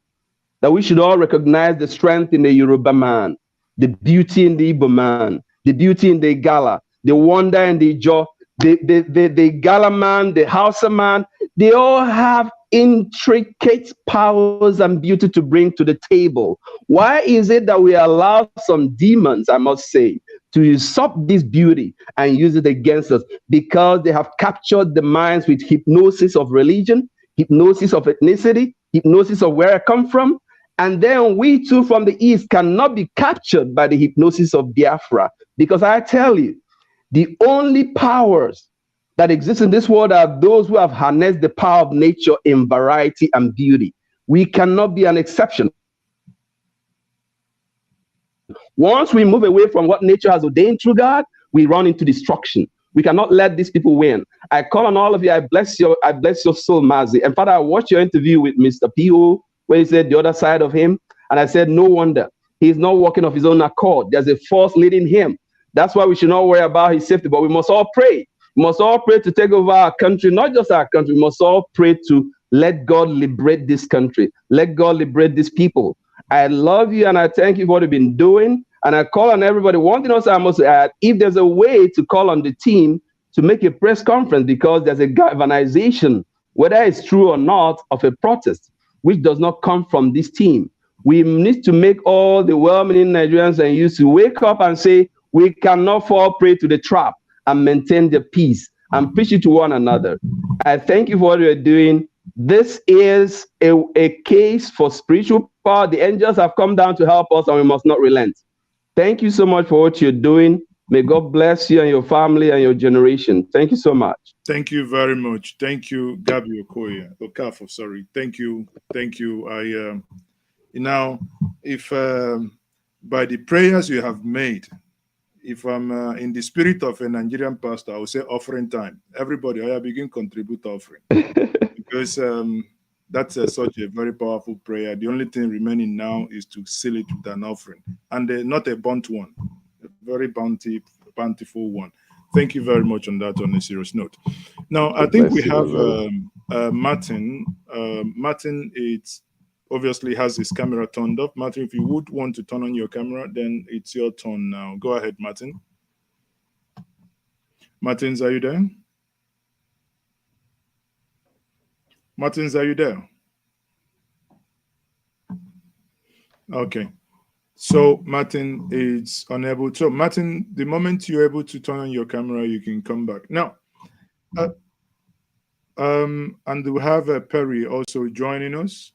that we should all recognize the strength in the Yoruba man, the beauty in the Igbo man, the beauty in the Igala, the wonder in the Ijaw, the Igala man, the Hausa man, they all have intricate powers and beauty to bring to the table. Why is it that we allow some demons, I must say, to usurp this beauty and use it against us? Because they have captured the minds with hypnosis of religion, hypnosis of ethnicity, hypnosis of where I come from. And then we too from the East cannot be captured by the hypnosis of Biafra. Because I tell you, the only powers that exist in this world are those who have harnessed the power of nature in variety and beauty. We cannot be an exception. Once we move away from what nature has ordained through God, we run into destruction. We cannot let these people win. I call on all of you. I bless your soul, Mazi. And Father, I watched your interview with Mr. P.O. where he said the other side of him. And I said, no wonder. He's not walking of his own accord. There's a force leading him. That's why we should not worry about his safety, but we must all pray. We must all pray to take over our country, not just our country. We must all pray to let God liberate this country. Let God liberate these people. I love you and I thank you for what you've been doing. And I call on everybody. One thing also I must add, if there's a way to call on the team to make a press conference, because there's a galvanization, whether it's true or not, of a protest, which does not come from this team. We need to make all the well-meaning Nigerians and youth to wake up and say, we cannot fall prey to the trap and maintain the peace and preach it to one another. I thank you for what you're doing. This is a case for spiritual power. The angels have come down to help us and we must not relent. Thank you so much for what you're doing. May God bless you and your family and your generation. Thank you so much. Thank you very much. Thank you, Gabi Okoye. Okafo, sorry. Thank you. Thank you. Now, if by the prayers you have made, if I'm in the spirit of a Nigerian pastor, I will say offering time. Everybody, I begin contribute offering. Because that's such a very powerful prayer. The only thing remaining now is to seal it with an offering. And not a burnt one, a very bountiful one. Thank you very much on that, on a serious note. Now, I think we have Martin. Martin, it's obviously has his camera turned up. Martin, if you would want to turn on your camera, then it's your turn now. Go ahead, Martin. Martins, are you there? Martins, are you there? Okay. So Martin is unable to. So Martin, the moment you're able to turn on your camera, you can come back. Now, and we have Perry also joining us.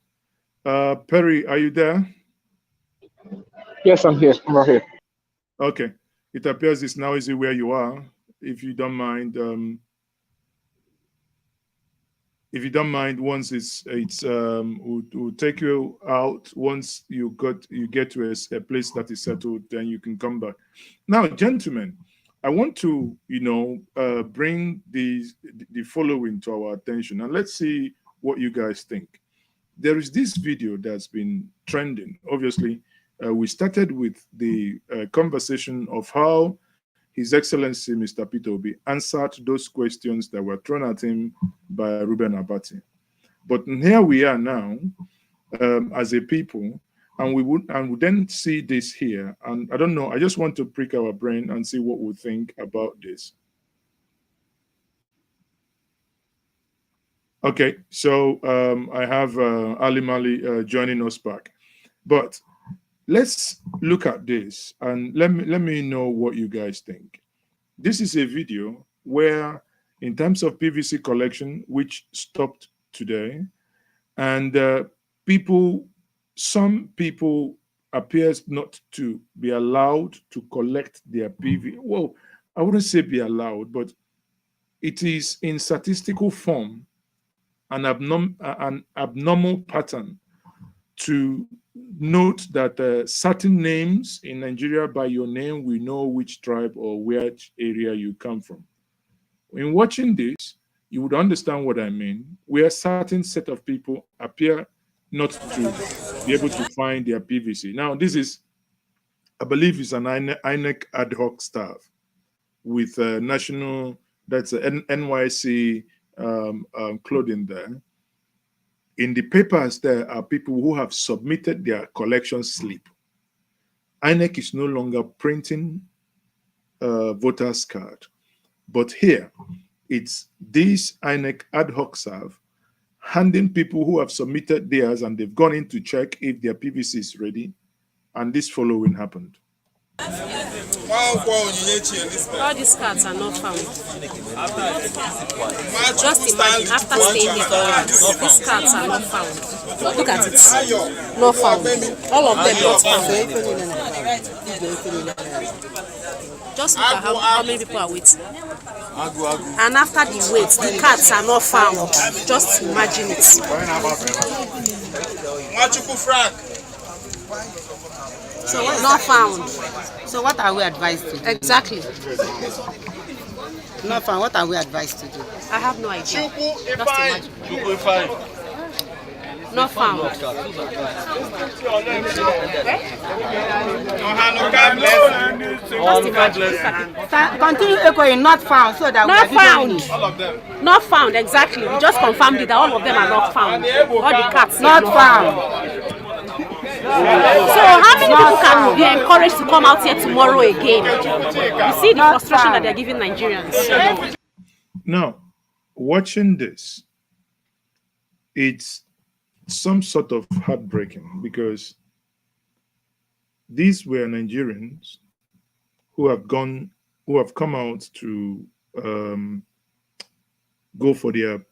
Perry, are you there? Yes, I'm here. I'm right here. Okay. It appears it's now easy where you are. If you don't mind, once we'll take you out. Once you get to a place that is settled, then you can come back. Now, gentlemen, I want to bring the following to our attention, and let's see what you guys think. There is this video that's been trending. Obviously, we started with the conversation of how His Excellency Mr. Peter Obi answered those questions that were thrown at him by Reuben Abati. But here we are now as a people, and we then see this here. And I don't know, I just want to prick our brain and see what we think about this. Okay, so I have Ali Mali joining us back. But let's look at this and let me know what you guys think. This is a video where, in terms of PVC collection, which stopped today, and some people appears not to be allowed to collect their PVC. Well, I wouldn't say be allowed, but it is in statistical form an abnormal pattern to note that certain names in Nigeria, by your name, we know which tribe or which area you come from. In watching this, you would understand what I mean, where certain set of people appear not to be able to find their PVC. Now, this is, I believe, is an INEC ad hoc staff. with national, that's NYC clothing there. In the papers, there are people who have submitted their collection slip. INEC is no longer printing voters card, but here it's this INEC ad hoc serve handing people who have submitted theirs and they've gone in to check if their PVC is ready, and this following happened. All these cards are not found. Just imagine, after staying here for hours, these cards are not found. Look at it. Not found. All of them not found. Just look at how many people are waiting. And after the wait, the cards are not found. Just imagine it. So what's not found. So what are we advised to do? Exactly. Not found. What are we advised to do? I have no idea. Just imagine. Not found. Continue echoing. Not found. So that not we found. All of them. Not found. Exactly. We just confirmed it that all of them are not found. All the cats not found. So how many people can be encouraged to come out here tomorrow again? You see the frustration that they're giving Nigerians. Now, watching this, it's some sort of heartbreaking because these were Nigerians who have come out to go for their,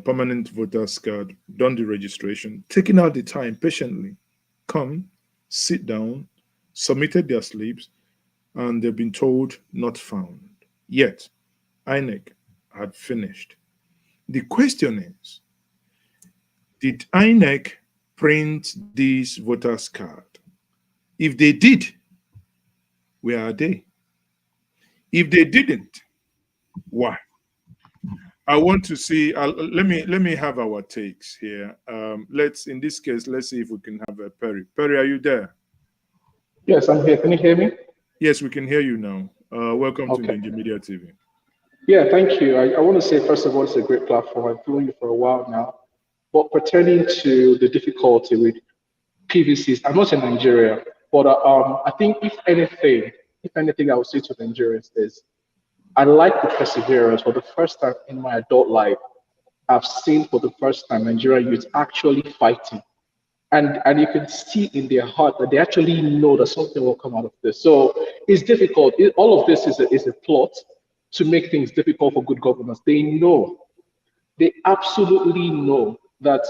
permanent voters card, done the registration, taking out the time patiently, come, sit down, submitted their slips, and they've been told not found. Yet, INEC had finished. The question is, did INEC print this voters card? If they did, where are they? If they didn't, why? I want to see. Let me have our takes here. In this case, let's see if we can have Perry. Perry, are you there? Yes, I'm here. Can you hear me? Yes, we can hear you now. Welcome to Njenje Media TV. Yeah, thank you. I want to say, first of all, it's a great platform. I've followed you for a while now. But pertaining to the difficulty with PVCs, I'm not in Nigeria, but I think if anything, I would say to Nigerians is, I like the perseverance. For the first time in my adult life, I've seen for the first time Nigerian youth actually fighting. And you can see in their heart that they actually know that something will come out of this. So it's difficult. All of this is a plot to make things difficult for good governance. They absolutely know that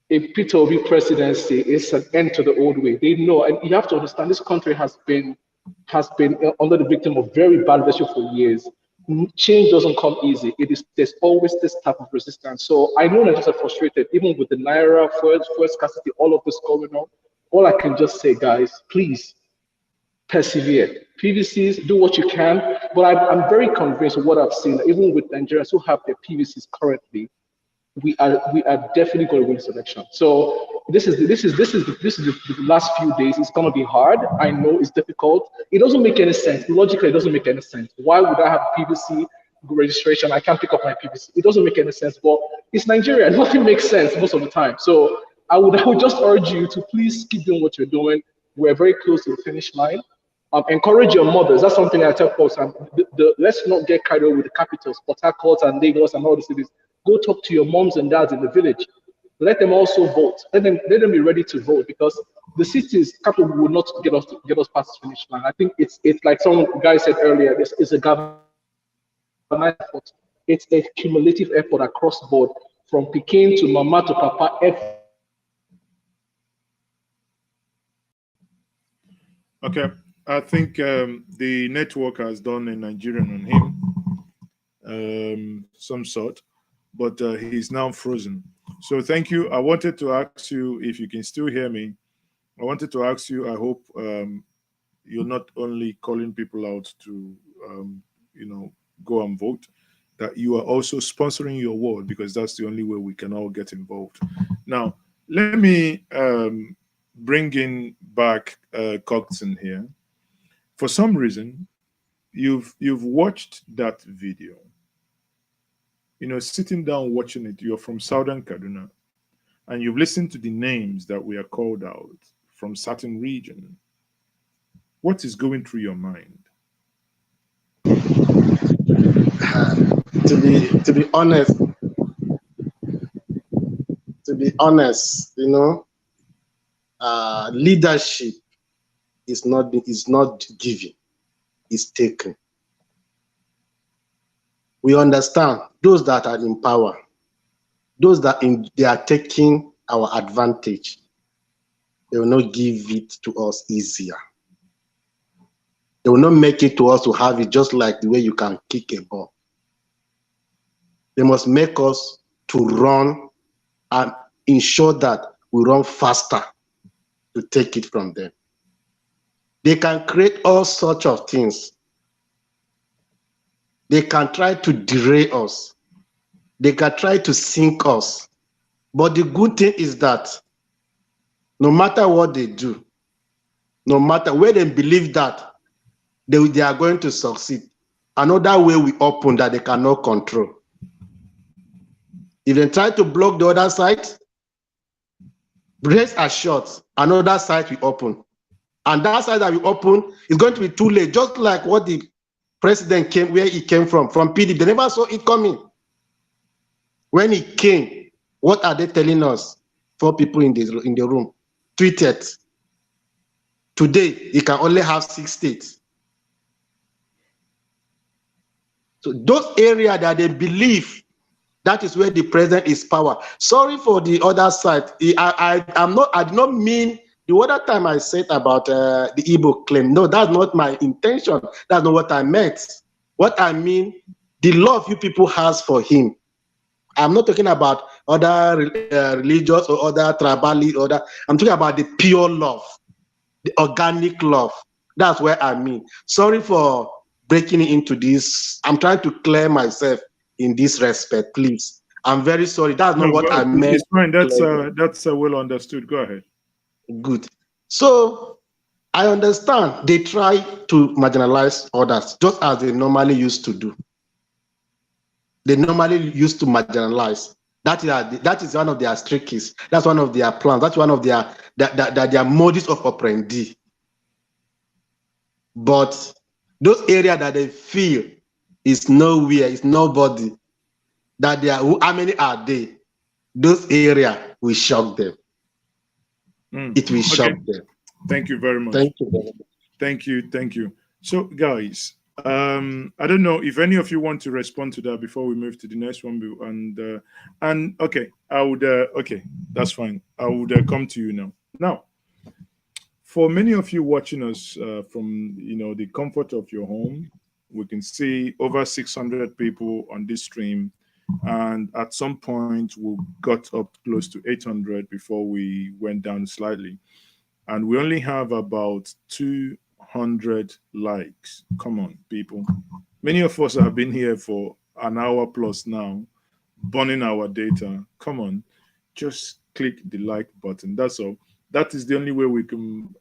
a Peter Obi presidency is an end to the old way. They know, and you have to understand, this country has been under the victim of very bad leadership for years. Change doesn't come easy. There's always this type of resistance. So I know Nigerians are frustrated, even with the Naira, fuel scarcity, all of this going on. All I can just say, guys, please persevere. PVCs, do what you can. But I'm very convinced of what I've seen, even with Nigerians who have their PVCs currently, we are definitely going to win this election. So this is the last few days. It's going to be hard. I know it's difficult. It doesn't make any sense. Logically, it doesn't make any sense. Why would I have PVC registration? I can't pick up my PVC. It doesn't make any sense. But it's Nigeria. Nothing makes sense most of the time. So I would just urge you to please keep doing what you're doing. We're very close to the finish line. Encourage your mothers. That's something I tell folks. Let's not get carried away with the capitals, Port Harcourt and Lagos and all the cities. Go talk to your moms and dads in the village. Let them also vote. Let them be ready to vote, because the cities capital will not get us past the finish line. I think it's like some guy said earlier. It's a government effort. It's a cumulative effort across board, from Peking to Mama to Papa. Okay, I think the network has done a Nigerian on him, some sort, but he's now frozen. So thank you. I wanted to ask you if you can still hear me. I wanted to ask you, I hope you're not only calling people out to, go and vote, that you are also sponsoring your ward, because that's the only way we can all get involved. Now, let me bring in back Coxon here. For some reason, you've watched that video. You know, sitting down watching it, you're from Southern Kaduna, and you've listened to the names that we are called out from certain region. What is going through your mind? To be honest, you know, leadership is not given, it's taken. We understand those that are in power, those that they are taking our advantage, they will not give it to us easier. They will not make it to us to have it just like the way you can kick a ball. They must make us to run and ensure that we run faster to take it from them. They can create all sorts of things. They can try to derail us. They can try to sink us. But the good thing is that no matter what they do, no matter where they believe that they are going to succeed, another way we open that they cannot control. If they try to block the other side, rest assured, another side will open. And that side that will open is going to be too late, just like what the president came, where he came from PDP. They never saw it coming. When he came, what are they telling us? 4 people in the room tweeted. Today, he can only have 6 states. So those areas that they believe that is where the president is power. Sorry for the other side. I did not mean the other time I said about the Igbo claim. No, that's not my intention. That's not what I meant. What I mean, the love you people has for him. I'm not talking about other religious or other tribal, I'm talking about the pure love, the organic love. That's where I mean. Sorry for breaking into this. I'm trying to clear myself in this respect, please. I'm very sorry. That's not what I meant. It's fine. That's well understood. Go ahead. Good. So I understand they try to marginalize others, just as they normally used to do. They normally used to marginalize. That is one of their tricks. That's one of their plans. That's one of their modus of operandi. But those areas that they feel is nowhere, is nobody, that they are, how many are they? Those areas will shock them. It will shock them. Thank you very much. Thank you very much. Thank you. So, guys, I don't know if any of you want to respond to that before we move to the next one. And okay, I would. Okay, that's fine. I would come to you now. Now, for many of you watching us from the comfort of your home, we can see over 600 people on this stream, and at some point we got up close to 800 before we went down slightly, and we only have about 200 likes. Come on, people. Many of us have been here for an hour plus now, burning our data. Come on, just click the like button. That's all. That is the only way we can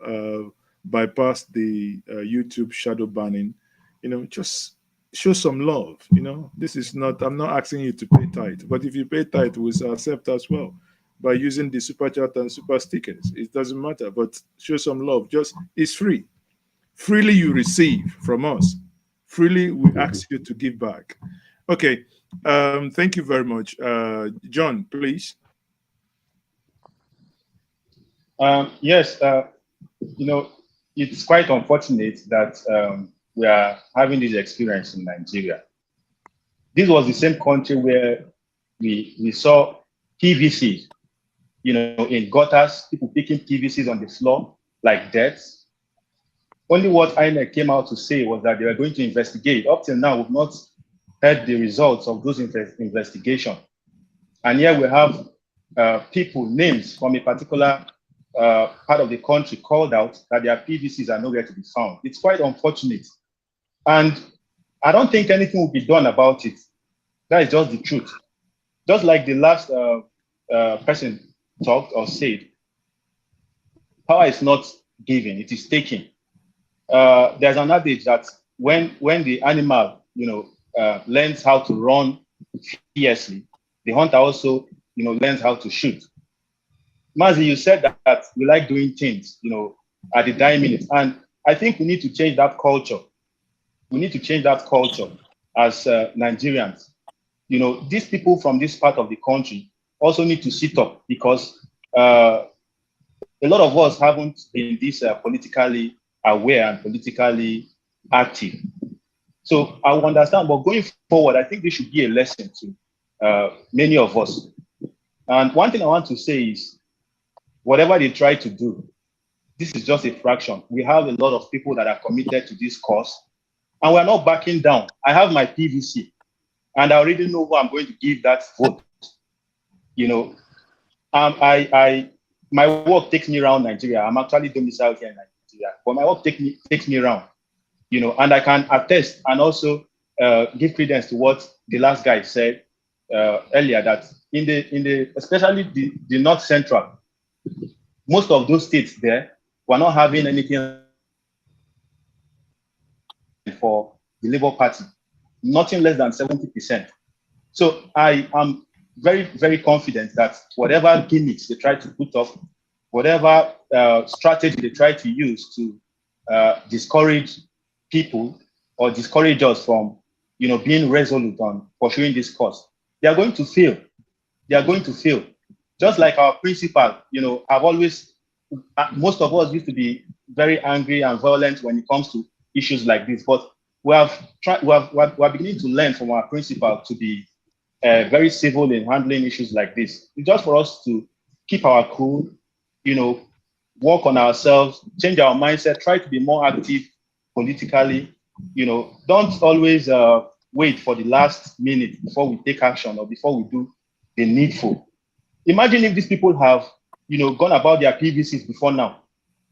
bypass the YouTube shadow banning. Just show some love. This is not, I'm not asking you to pay tithe, but if you pay tithe, we'll accept as well by using the super chat and super stickers. It doesn't matter, but show some love. It's free. Freely you receive from us. Freely we ask you to give back. Okay. Thank you very much. John, please. Yes, it's quite unfortunate that we are having this experience in Nigeria. This was the same country where we saw PVCs, in gutters, people picking PVCs on the floor like deaths. Only what INEC came out to say was that they were going to investigate. Up till now, we've not heard the results of those investigations. And here we have people, names from a particular part of the country called out that their PVCs are nowhere to be found. It's quite unfortunate. And I don't think anything will be done about it. That is just the truth. Just like the last person talked or said, power is not given, it is taken. There's an adage that when the animal, learns how to run fiercely, the hunter also, learns how to shoot. Mazi, you said that you like doing things, at the dying minute. And I think we need to change that culture. We need to change that culture as Nigerians. These people from this part of the country also need to sit up, because a lot of us haven't been this politically aware and politically active. So I will understand, but going forward, I think this should be a lesson to many of us. And one thing I want to say is, whatever they try to do, this is just a fraction. We have a lot of people that are committed to this cause, and we're not backing down. I have my PVC, and I already know who I'm going to give that vote. My work takes me around Nigeria. I'm actually domiciled here in Nigeria, but my work takes me around, and I can attest and also give credence to what the last guy said earlier, that in the especially the North Central, most of those states there were not having anything for the Labour Party, nothing less than 70%. So I am very, very confident that whatever gimmicks they try to put up, whatever strategy they try to use to discourage people or discourage us from, being resolute on pursuing this cause, they are going to fail. They are going to fail. Just like our principal, I've always, most of us used to be very angry and violent when it comes to issues like this, but we're beginning to learn from our principal to be very civil in handling issues like this. It's just for us to keep our cool, work on ourselves, change our mindset, try to be more active politically. Don't always wait for the last minute before we take action or before we do the needful. Imagine if these people have, gone about their PVCs before now.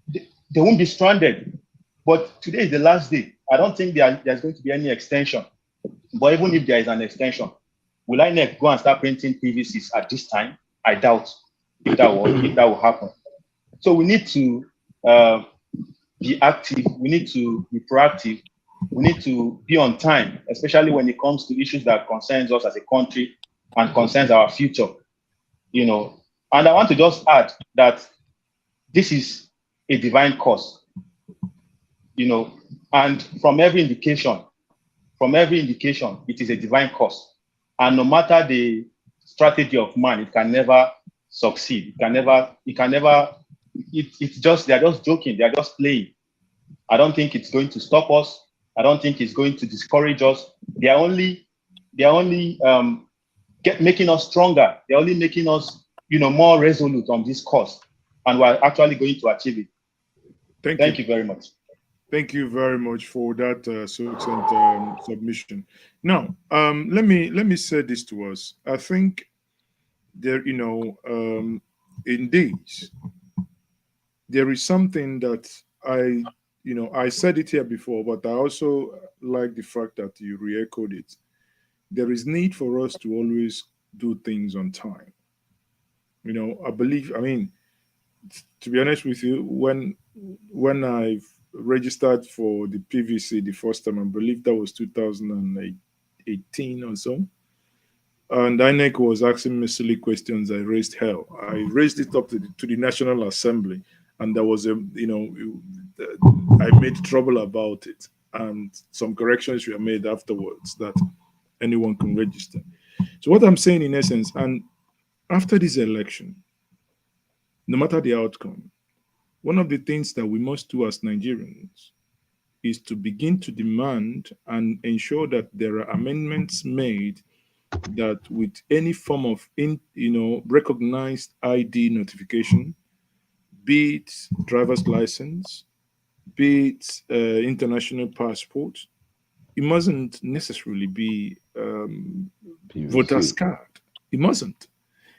They won't be stranded. But today is the last day. I don't think there's going to be any extension. But even if there is an extension, will INEC go and start printing PVCs at this time? I doubt if that will happen. So we need to be active. We need to be proactive. We need to be on time, especially when it comes to issues that concerns us as a country and concerns our future. And I want to just add that this is a divine cause. And from every indication, it is a divine cause. And no matter the strategy of man, it can never succeed. It's just, they're just joking. They're just playing. I don't think it's going to stop us. I don't think it's going to discourage us. They're only making us stronger. They're only making us, more resolute on this cause. And we're actually going to achieve it. Thank you very much. Thank you very much for that succinct submission. Now, let me say this to us. I think there, in this, there is something that I said it here before, but I also like the fact that you re-echoed it. There is need for us to always do things on time. I believe, to be honest with you, when I've registered for the PVC the first time, I believe that was 2018 or so, and INEC was asking me silly questions. I raised hell. I raised it up to the National Assembly, and there was I made trouble about it, and some corrections were made afterwards that anyone can register. So what I'm saying in essence, and after this election, no matter the outcome, one of the things that we must do as Nigerians is to begin to demand and ensure that there are amendments made that with any form of recognized ID notification, be it driver's license, be it international passport, it mustn't necessarily be voter's card. It mustn't.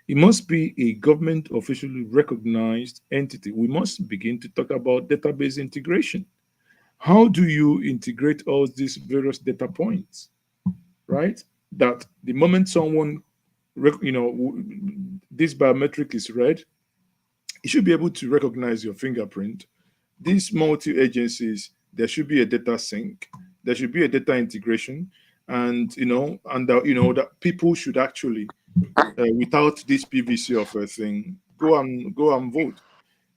It must be a government officially recognized entity. We must begin to talk about database integration. How do you integrate all these various data points, right? That the moment someone, this biometric is read, it should be able to recognize your fingerprint. These multi-agencies, there should be a data sync there should be a data integration, and that people should actually, without this PVC of a thing, go and vote.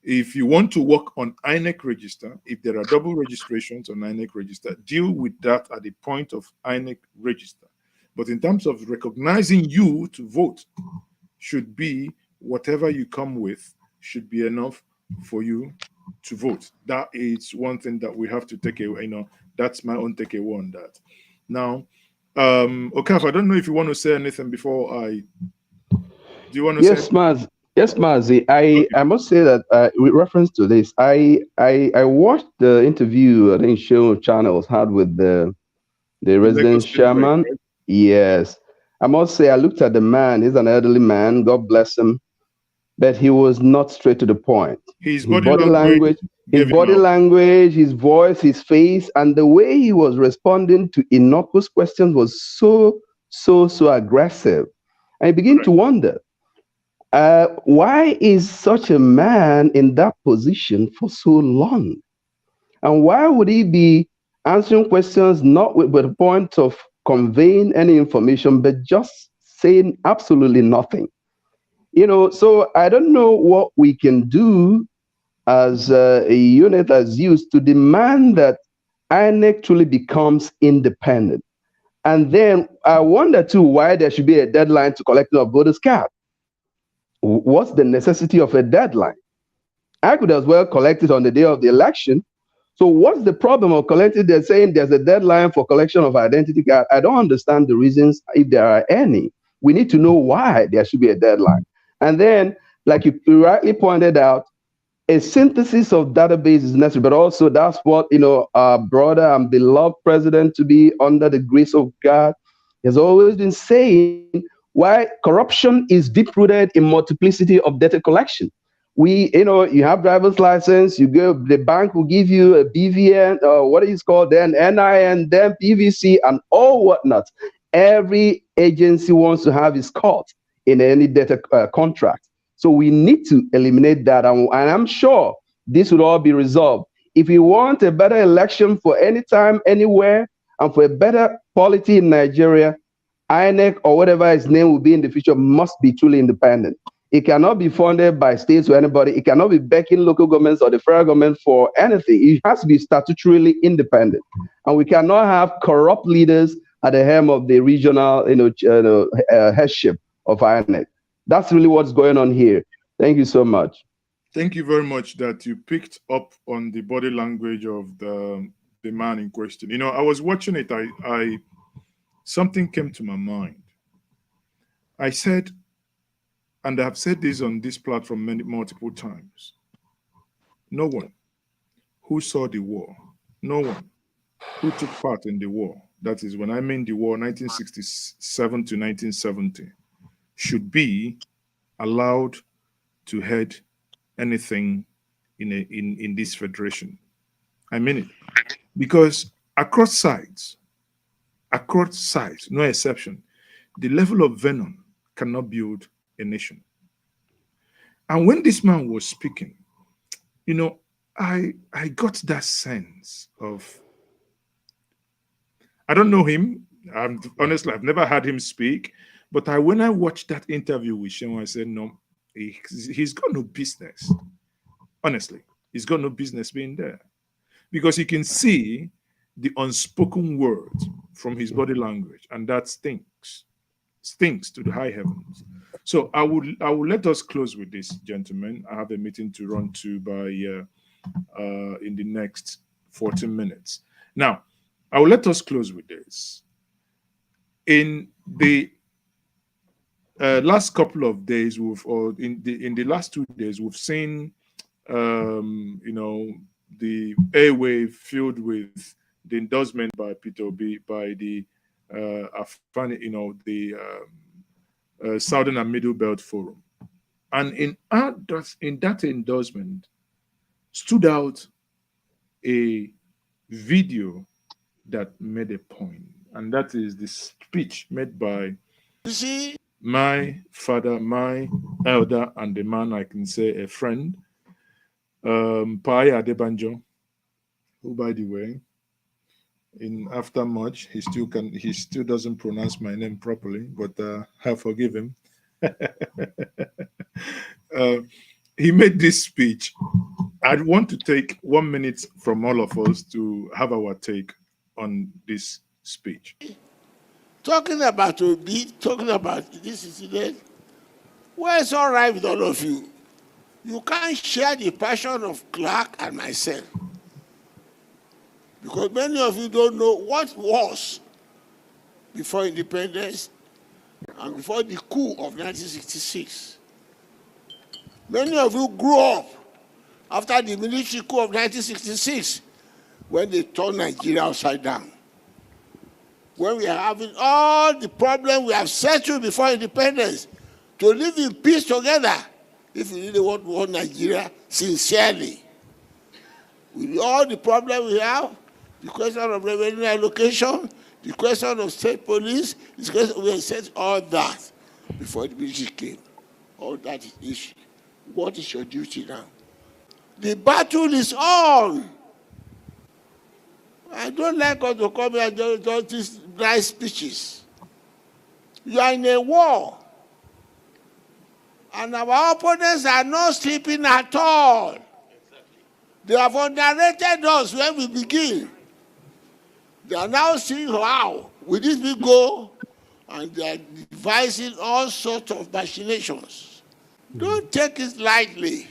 If you want to work on INEC register, if there are double registrations on INEC register, deal with that at the point of INEC register. But in terms of recognizing you to vote, should be whatever you come with should be enough for you to vote. That is one thing that we have to take away. That's my own takeaway on that. Now, Okaf, I don't know if you want to say anything before I. Do you want to Yes, say? Maz. Yes, Mazi. I must say that with reference to this, I watched the interview I think show channels had with the resident chairman. Right? Yes, I must say I looked at the man. He's an elderly man. God bless him, but he was not straight to the point. His body language, his voice, his face, and the way he was responding to innocuous questions was so aggressive. I begin to wonder, why is such a man in that position for so long? And why would he be answering questions not with the point of conveying any information, but just saying absolutely nothing? So I don't know what we can do as a unit as used to demand that INEC truly becomes independent. And then I wonder too why there should be a deadline to collecting of voters' card. What's the necessity of a deadline? I could as well collect it on the day of the election. So what's the problem of collecting? They're saying there's a deadline for collection of identity card. I don't understand the reasons, if there are any. We need to know why there should be a deadline. And then, like you rightly pointed out, a synthesis of database is necessary, but also that's what, our brother and beloved president, to be under the grace of God, has always been saying, why corruption is deep-rooted in multiplicity of data collection. You have driver's license, you go, the bank will give you a BVN, what is called then NIN, then PVC, and all whatnot. Every agency wants to have its cut in any data contract. So we need to eliminate that, and I'm sure this will all be resolved. If we want a better election for any time, anywhere, and for a better polity in Nigeria, INEC or whatever its name will be in the future must be truly independent. It cannot be funded by states or anybody. It cannot be backing local governments or the federal government for anything. It has to be statutorily independent. And we cannot have corrupt leaders at the helm of the regional headship of INEC. That's really what's going on here. Thank you so much. Thank you very much that you picked up on the body language of the man in question. I was watching it. Something came to my mind. I said, and I have said this on this platform multiple times, no one who saw the war, no one who took part in the war, that is when I mean the war 1967 to 1970, should be allowed to head anything in this federation. I mean it. Because across sides, no exception, the level of venom cannot build a nation. And when this man was speaking, I got that sense of, I don't know him. Honestly, I've never heard him speak. But when I watched that interview with Shenwa, I said, no, he's got no business. Honestly, he's got no business being there. Because you can see the unspoken words from his body language, and that stinks to the high heavens. So I will let us close with this, gentlemen. I have a meeting to run to by in the next 14 minutes. Now, I will let us close with this. In the last couple of days, in the last 2 days, we've seen the airwave filled with the endorsement by Peter Obi, by the Southern and Middle Belt Forum. And in that endorsement stood out a video that made a point, and that is the speech made by my father, my elder, and the man I can say a friend, Pai Adebanjo, who, by the way, In after much, he still doesn't pronounce my name properly, but I forgive him. uh, he made this speech. I'd want to take 1 minute from all of us to have our take on this speech. Talking about Obi, talking about this incident, well, it's all right with all of you. You can't share the passion of Clark and myself. Because many of you don't know what was before independence and before the coup of 1966. Many of you grew up after the military coup of 1966 when they turned Nigeria upside down. When we are having all the problems we have settled before independence to live in peace together, if we really want Nigeria sincerely. With all the problems we have, the question of revenue allocation, the question of state police, the question, we have said all that before the military came. All that is issue. What is your duty now? The battle is on. I don't like us to come here and do these nice speeches. You are in a war. And our opponents are not sleeping at all. They have underrated us when we begin. They are now seeing how will this be go, and they are devising all sorts of machinations. Don't take it lightly.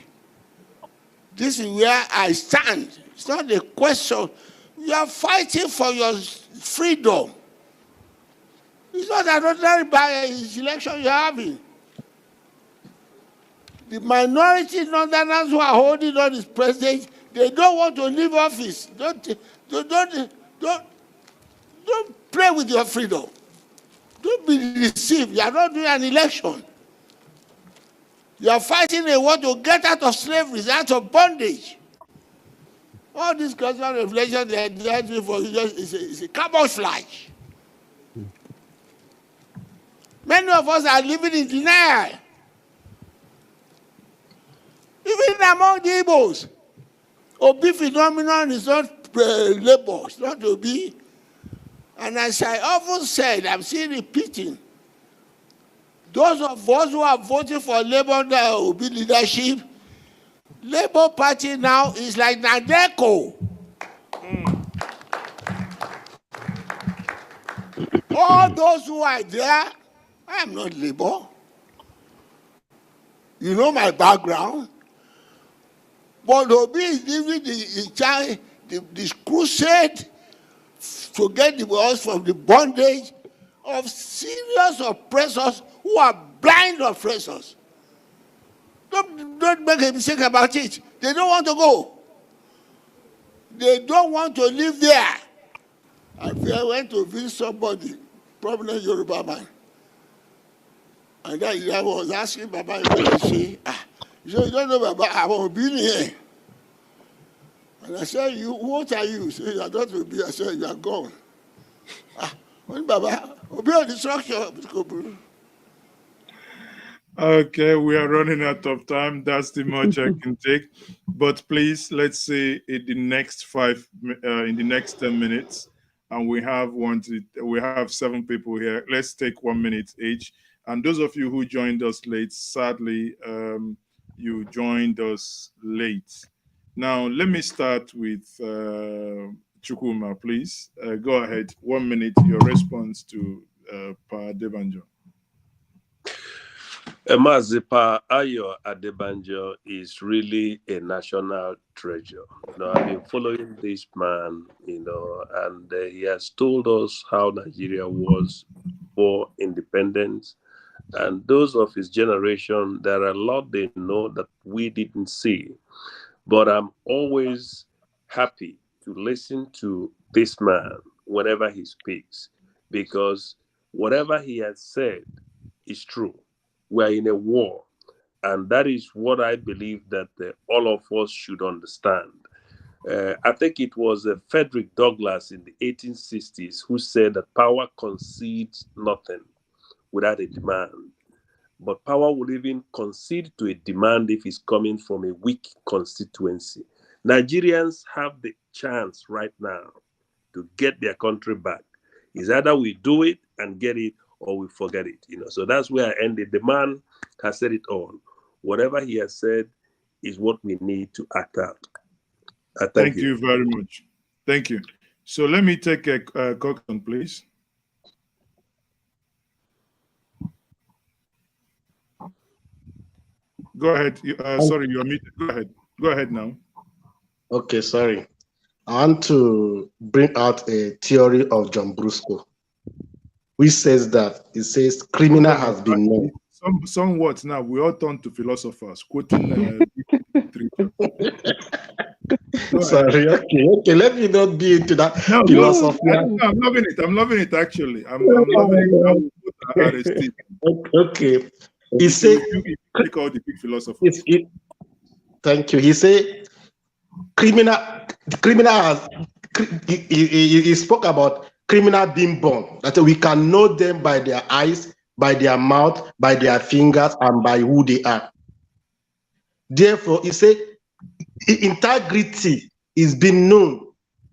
This is where I stand. It's not a question. You are fighting for your freedom. It's not an ordinary election you're having. The minority Northerners who are holding on this president, they don't want to leave office. Don't play with your freedom. Don't be deceived. You are not doing an election. You are fighting a war to get out of slavery, out of bondage. All this cultural revelation they are doing for you is a camouflage. Many of us are living in denial. Even among the Igbos, Obi phenomenon is not labor, it's not Obi. And as I often said, I'm still repeating, those of us who are voting for Labour Obi leadership, Labour Party now is like Nadeco. All those who are there, I am not Labour. You know my background. But Obi is giving the crusade to get us from the bondage of serious oppressors who are blind oppressors. Don't make a mistake about it. They don't want to go. They don't want to live there. I went to visit somebody, prominent Yoruba man. And then I was asking Baba, you don't know Baba, I've been here. And I said, what are you? He said, I don't know be. I said, you are gone. When Baba, obey the structure. Okay, we are running out of time. That's the much I can take. But please, let's say in the next 10 minutes, and we have 7 people here. Let's take 1 minute each. And those of you who joined us late, sadly, you joined us late. Now, let me start with Chukuma, please. Go ahead. 1 minute, your response to Pa Adebanjo. Mazipa Ayo Adebanjo is really a national treasure. I've been following this man, and he has told us how Nigeria was for independence. And those of his generation, there are a lot they know that we didn't see. But I'm always happy to listen to this man whenever he speaks, because whatever he has said is true. We're in a war, and that is what I believe that all of us should understand. I think it was Frederick Douglass in the 1860s who said that power concedes nothing without a demand. But power will even concede to a demand if it's coming from a weak constituency. Nigerians have the chance right now to get their country back. It's either we do it and get it or we forget it. So that's where I ended. The man has said it all. Whatever he has said is what we need to act out. Thank you very much. Thank you. So let me take a question, please. Go ahead. Sorry, you're muted. Go ahead. Go ahead now. Okay, sorry. I want to bring out a theory of John Brusco, which says that it says criminal has been known. Somewhat now, we all turn to philosophers, quoting. Sorry, okay. Let me not be into that philosophy. No, I'm loving it. I'm loving it, actually. I'm loving it. Okay. He said, take all the big philosophers. Thank you. He said, criminal has, he spoke about criminal being born, that we can know them by their eyes, by their mouth, by their fingers, and by who they are. Therefore, he said, integrity is being known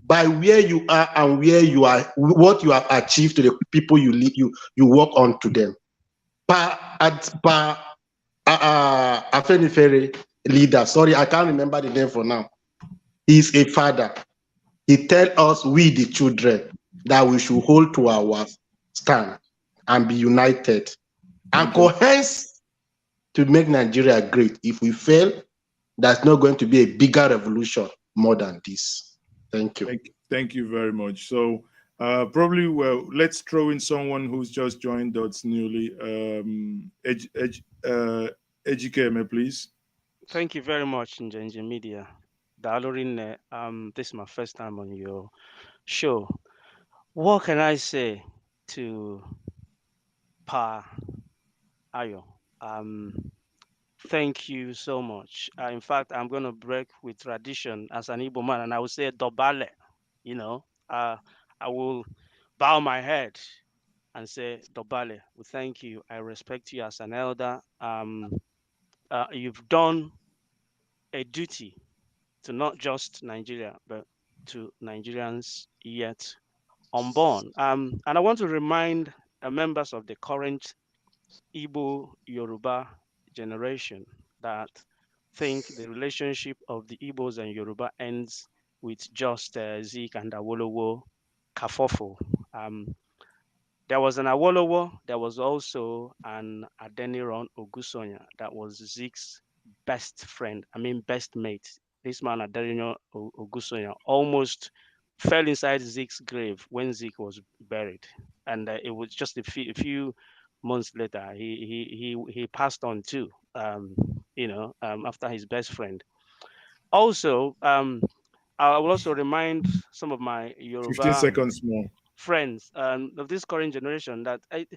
by where you are and where you are, what you have achieved to the people you work on to them. Afenifere leader, sorry, I can't remember the name for now. He's a father. He tells us, we the children, that we should hold to our stand and be united and cohese to make Nigeria great. If we fail, there's not going to be a bigger revolution more than this. Thank you. Thank you very much. So probably, let's throw in someone who's just joined us newly. Ejikeme, please. Thank you very much, Njenje Media. This is my first time on your show. What can I say to Pa Ayo? Thank you so much. In fact, I'm going to break with tradition as an Igbo man, and I will say Dobale. I will bow my head and say Dobale. Well, thank you. I respect you as an elder. You've done a duty to not just Nigeria, but to Nigerians yet unborn. And I want to remind members of the current Igbo Yoruba generation that think the relationship of the Igbos and Yoruba ends with just Zik and Awolowo Kafofo. There was an Awolowo, there was also an Adeniran Ogusonya that was Zik's best friend, best mate. This man, Adeniran Ogusonya, almost fell inside Zik's grave when Zik was buried. And it was just a few months later, he passed on too, after his best friend. Also, I will also remind some of my Yoruba 15 seconds more. friends of this current generation that it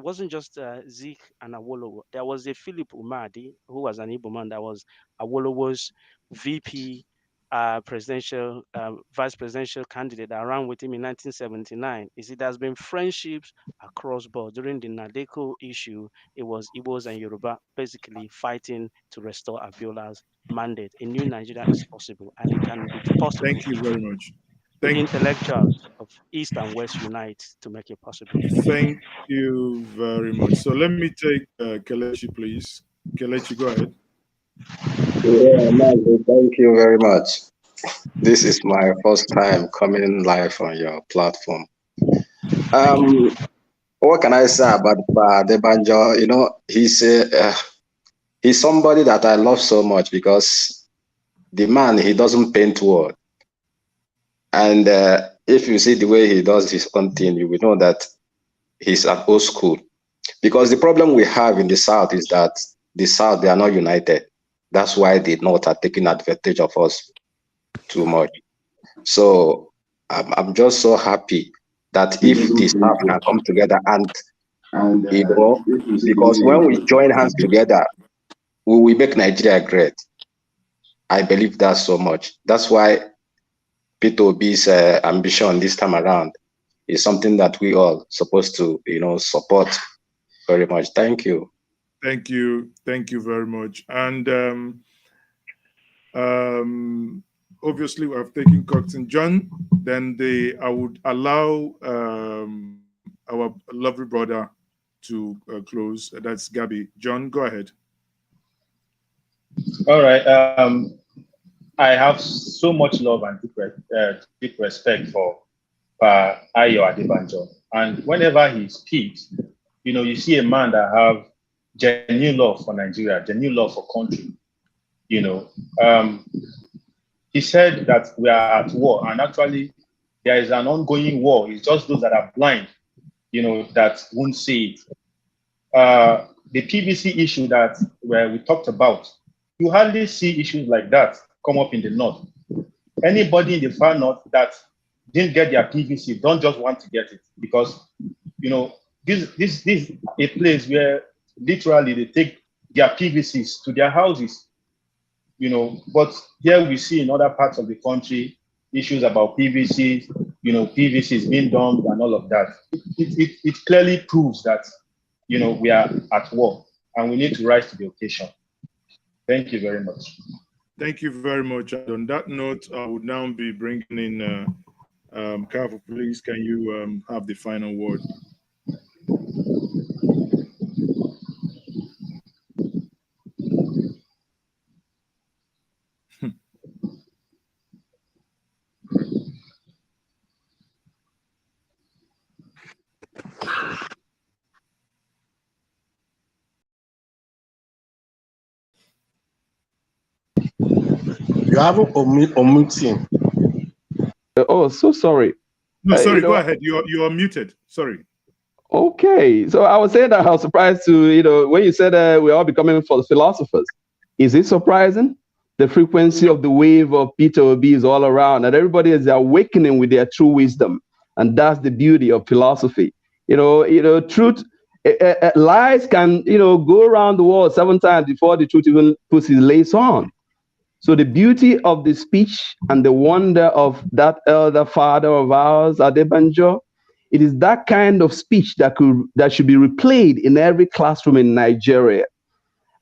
wasn't just Zik and Awolowo. There was a Philip Umadi who was an Igbo man that was Awolowo's VP vice presidential candidate that ran with him in 1979. There's been friendships across board. During the Nadeko issue, it was Igbos and Yoruba basically fighting to restore Abiola's mandate. A new Nigeria is possible, and it can be possible. Thank you very much. The intellectuals of East and West unite to make it possible. Thank you very much. So let me take Kelechi, please. Kelechi, go ahead. Yeah, Mazi, thank you very much. This is my first time coming live on your platform. What can I say about Debanjo? He's somebody that I love so much because the man, he doesn't paint word. And if you see the way he does his own thing, you will know that he's an old school. Because the problem we have in the South is that the South, they are not united. That's why the North are taking advantage of us too much. So I'm just so happy that if the South can come together and because when we join hands together, we will make Nigeria great. I believe that so much. That's why Peter Obi's ambition this time around is something that we all supposed to, support very much. Thank you. Thank you. Thank you very much. And obviously we have taken Coxon John. Then I would allow our lovely brother to close. That's Gabby. John, go ahead. All right. I have so much love and deep respect for Ayo Adebanjo. And whenever he speaks, you see a man that have genuine love for Nigeria, genuine love for country. He said that we are at war, and actually there is an ongoing war. It's just those that are blind, that won't see it. The PVC issue that we talked about, you hardly see issues like that come up in the north. Anybody in the far north that didn't get their PVC don't just want to get it, because this is a place where literally they take their PVCs to their houses. But here we see in other parts of the country issues about PVCs, PVCs being dumped and all of that. It clearly proves that we are at war and we need to rise to the occasion. Thank you very much. Thank you very much. And on that note, I would now be bringing in Careful, please. Can you have the final word? You haven't omitting. Oh, so sorry. No, sorry, go ahead. You're muted. Sorry. Okay. So I was saying that I was surprised to, when you said we're all becoming philosophers. Is it surprising? The frequency of the wave of Peter Obi is all around, and everybody is awakening with their true wisdom. And that's the beauty of philosophy. Truth, lies can, go around the world 7 times before the truth even puts its lace on. So the beauty of the speech and the wonder of that elder father of ours, Adebanjo, it is that kind of speech that should be replayed in every classroom in Nigeria.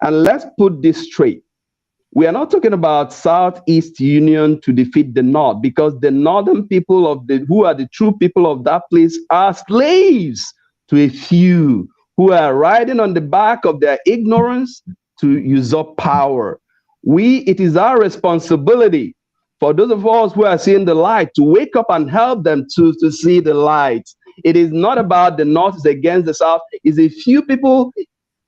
And let's put this straight. We are not talking about Southeast Union to defeat the North, because the northern people who are the true people of that place are slaves to a few who are riding on the back of their ignorance to usurp power. It is our responsibility for those of us who are seeing the light to wake up and help them to see the light. It is not about the North against the South. It's a few people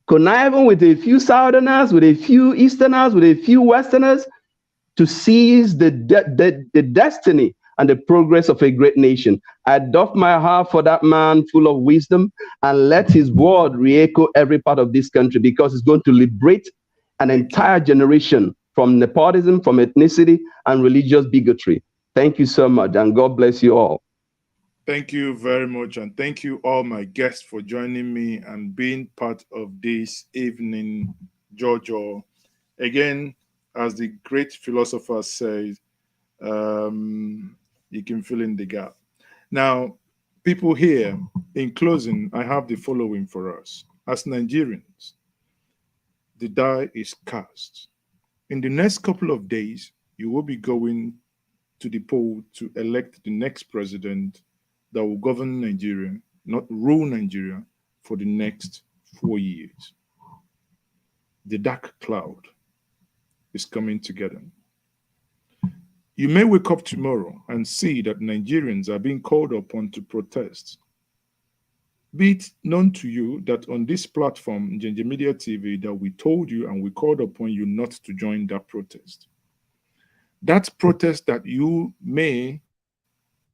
conniving with a few Southerners, with a few Easterners, with a few Westerners to seize the destiny and the progress of a great nation. I doff my heart for that man full of wisdom, and let his word re-echo every part of this country, because it's going to liberate an entire generation from nepotism, from ethnicity, and religious bigotry. Thank you so much, and God bless you all. Thank you very much, and thank you all my guests for joining me and being part of this evening, Jojo. Again, as the great philosopher says, you can fill in the gap. Now, people here, in closing, I have the following for us. As Nigerians, the die is cast. In the next couple of days, you will be going to the poll to elect the next president that will govern Nigeria, not rule Nigeria, for the next 4 years. The dark cloud is coming together. You may wake up tomorrow and see that Nigerians are being called upon to protest. Be it known to you that on this platform, Njenje Media TV, that we told you and we called upon you not to join that protest. That protest that you may,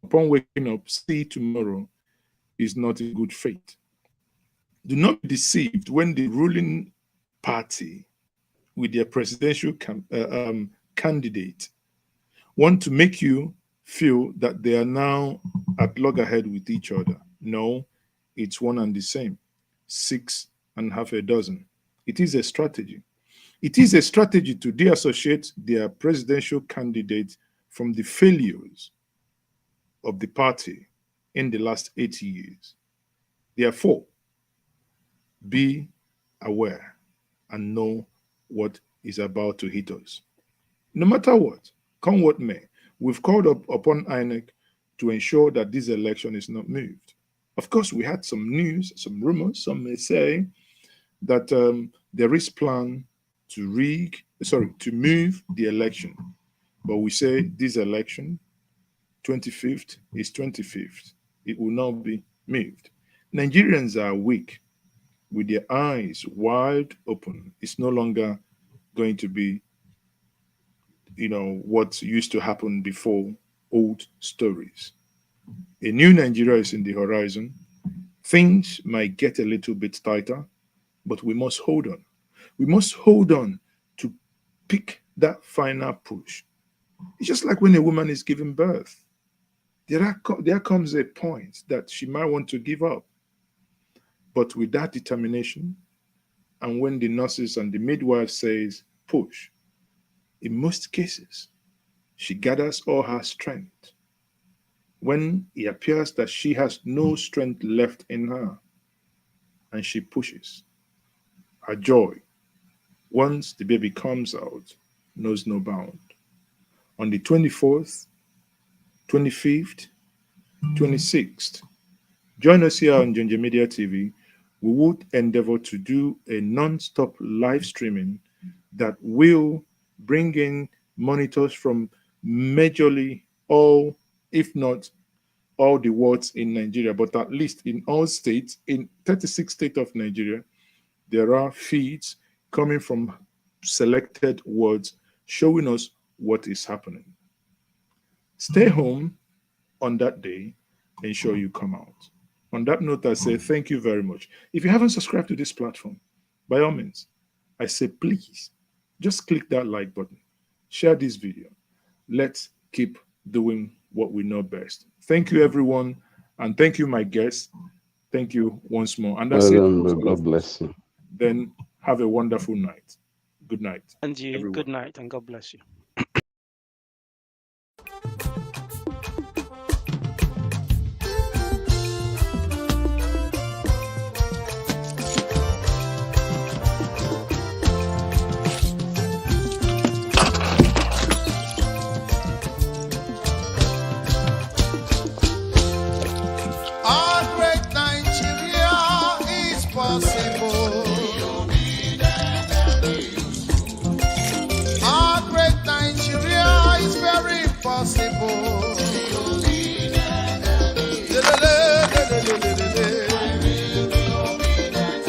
upon waking up, see tomorrow is not a good fate. Do not be deceived when the ruling party with their presidential candidate want to make you feel that they are now at loggerhead with each other. No, it's one and the same. 6.5 dozen. It is a strategy. It is a strategy to deassociate their presidential candidate from the failures of the party in the last 8 years. Therefore, be aware and know what is about to hit us. No matter what, come what may, we've called upon INEC to ensure that this election is not moved. Of course, we had some news, some rumors, some may say that there is plan to move the election. But we say this election, 25th is 25th. It will not be moved. Nigerians are weak with their eyes wide open. It's no longer going to be, what used to happen before, old stories. A new Nigeria is in the horizon. Things might get a little bit tighter, but we must hold on. We must hold on to pick that final push. It's just like when a woman is giving birth. There comes a point that she might want to give up. But with that determination, and when the nurses and the midwife says push, in most cases, she gathers all her strength. When it appears that she has no strength left in her, and she pushes, her joy, once the baby comes out, knows no bound. On the 24th, 25th, 26th, join us here on Njenje Media TV. We would endeavor to do a non-stop live streaming that will bring in monitors from majorly all, if not all the wards in Nigeria, but at least in all states, in 36 states of Nigeria, there are feeds coming from selected wards showing us what is happening. Stay home on that day, ensure you come out. On that note, I say thank you very much. If you haven't subscribed to this platform, by all means, I say please, just click that like button. Share this video. Let's keep doing what we know best. Thank you, everyone. And thank you, my guests. Thank you once more. And that's it. God bless you. Then have a wonderful night. Good night. And you, everyone. good night, and God bless you. Our great Nigeria is possible. Our great Nigeria is very possible.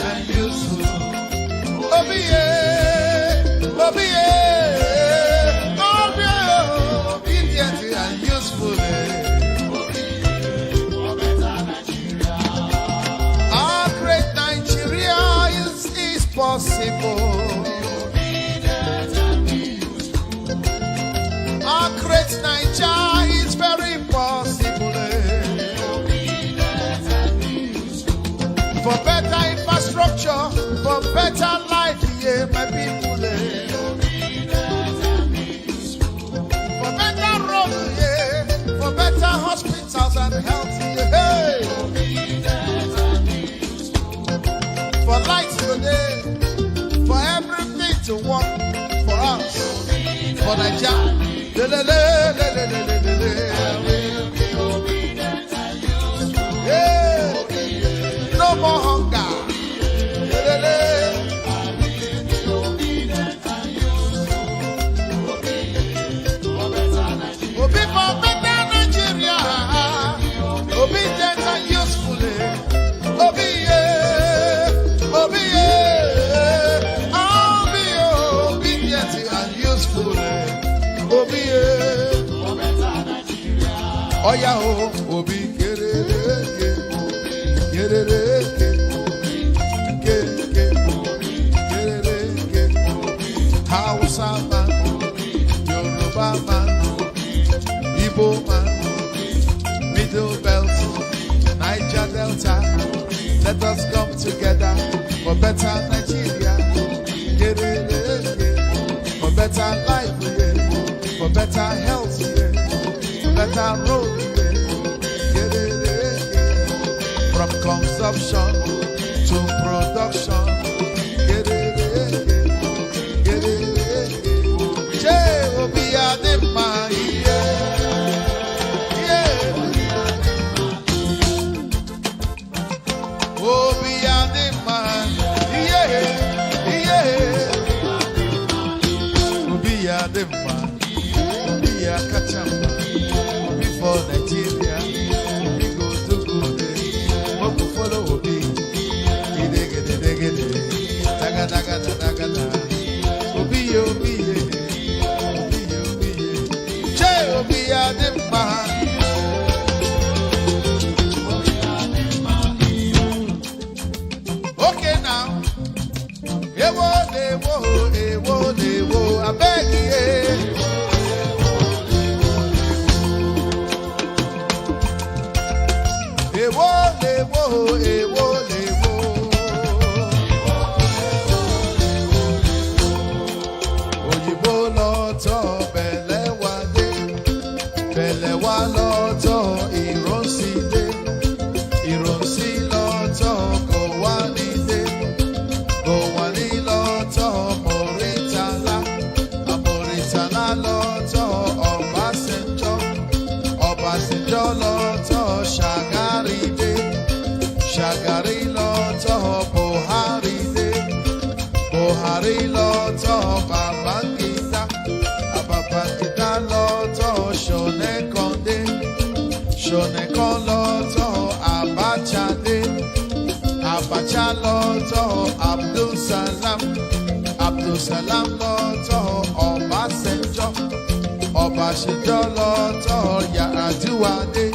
And useful. Obedient and useful. Our great Nigeria is possible. Our great Nigeria is very possible. For better infrastructure, for better life, yeah, my people. For better roads, yeah, for better hospitals and health, yeah. For lights today, for everything to work for us, for Nigeria. Yeah. No more hunger. Obi for better Nigeria. Obedient and useful. Obedient and useful. Oh yeah, Obi Hausa man, Yoruba man, Igbo man, Middle Belt, Niger Delta. Let us come together for better Nigeria. For better life, for better health, for better road. From consumption to production. Obi Adema, yeah. now. Ewo, I beg you. Ewo. Òyìnbó lọ́tọ̀ bẹ̀lẹ̀ wá lọ́tọ̀ ìrọ̀nsí lọ́tọ̀ kò wá ní lọ́tọ̀ Mọ̀rítàlá lọ́tọ̀ Ọbásanjọ́ lọ́tọ̀ Ṣàgárí lọ́tọ̀ Buhari lọ́tọ̀ Babangida lọ́tọ̀ Ṣọ̀nẹ́kan lọ́tọ̀ Abacha lọ́tọ̀ Abdulsalam lọ́tọ̀ Ọbásanjọ́ lọ́tọ̀ Yar'Adua dé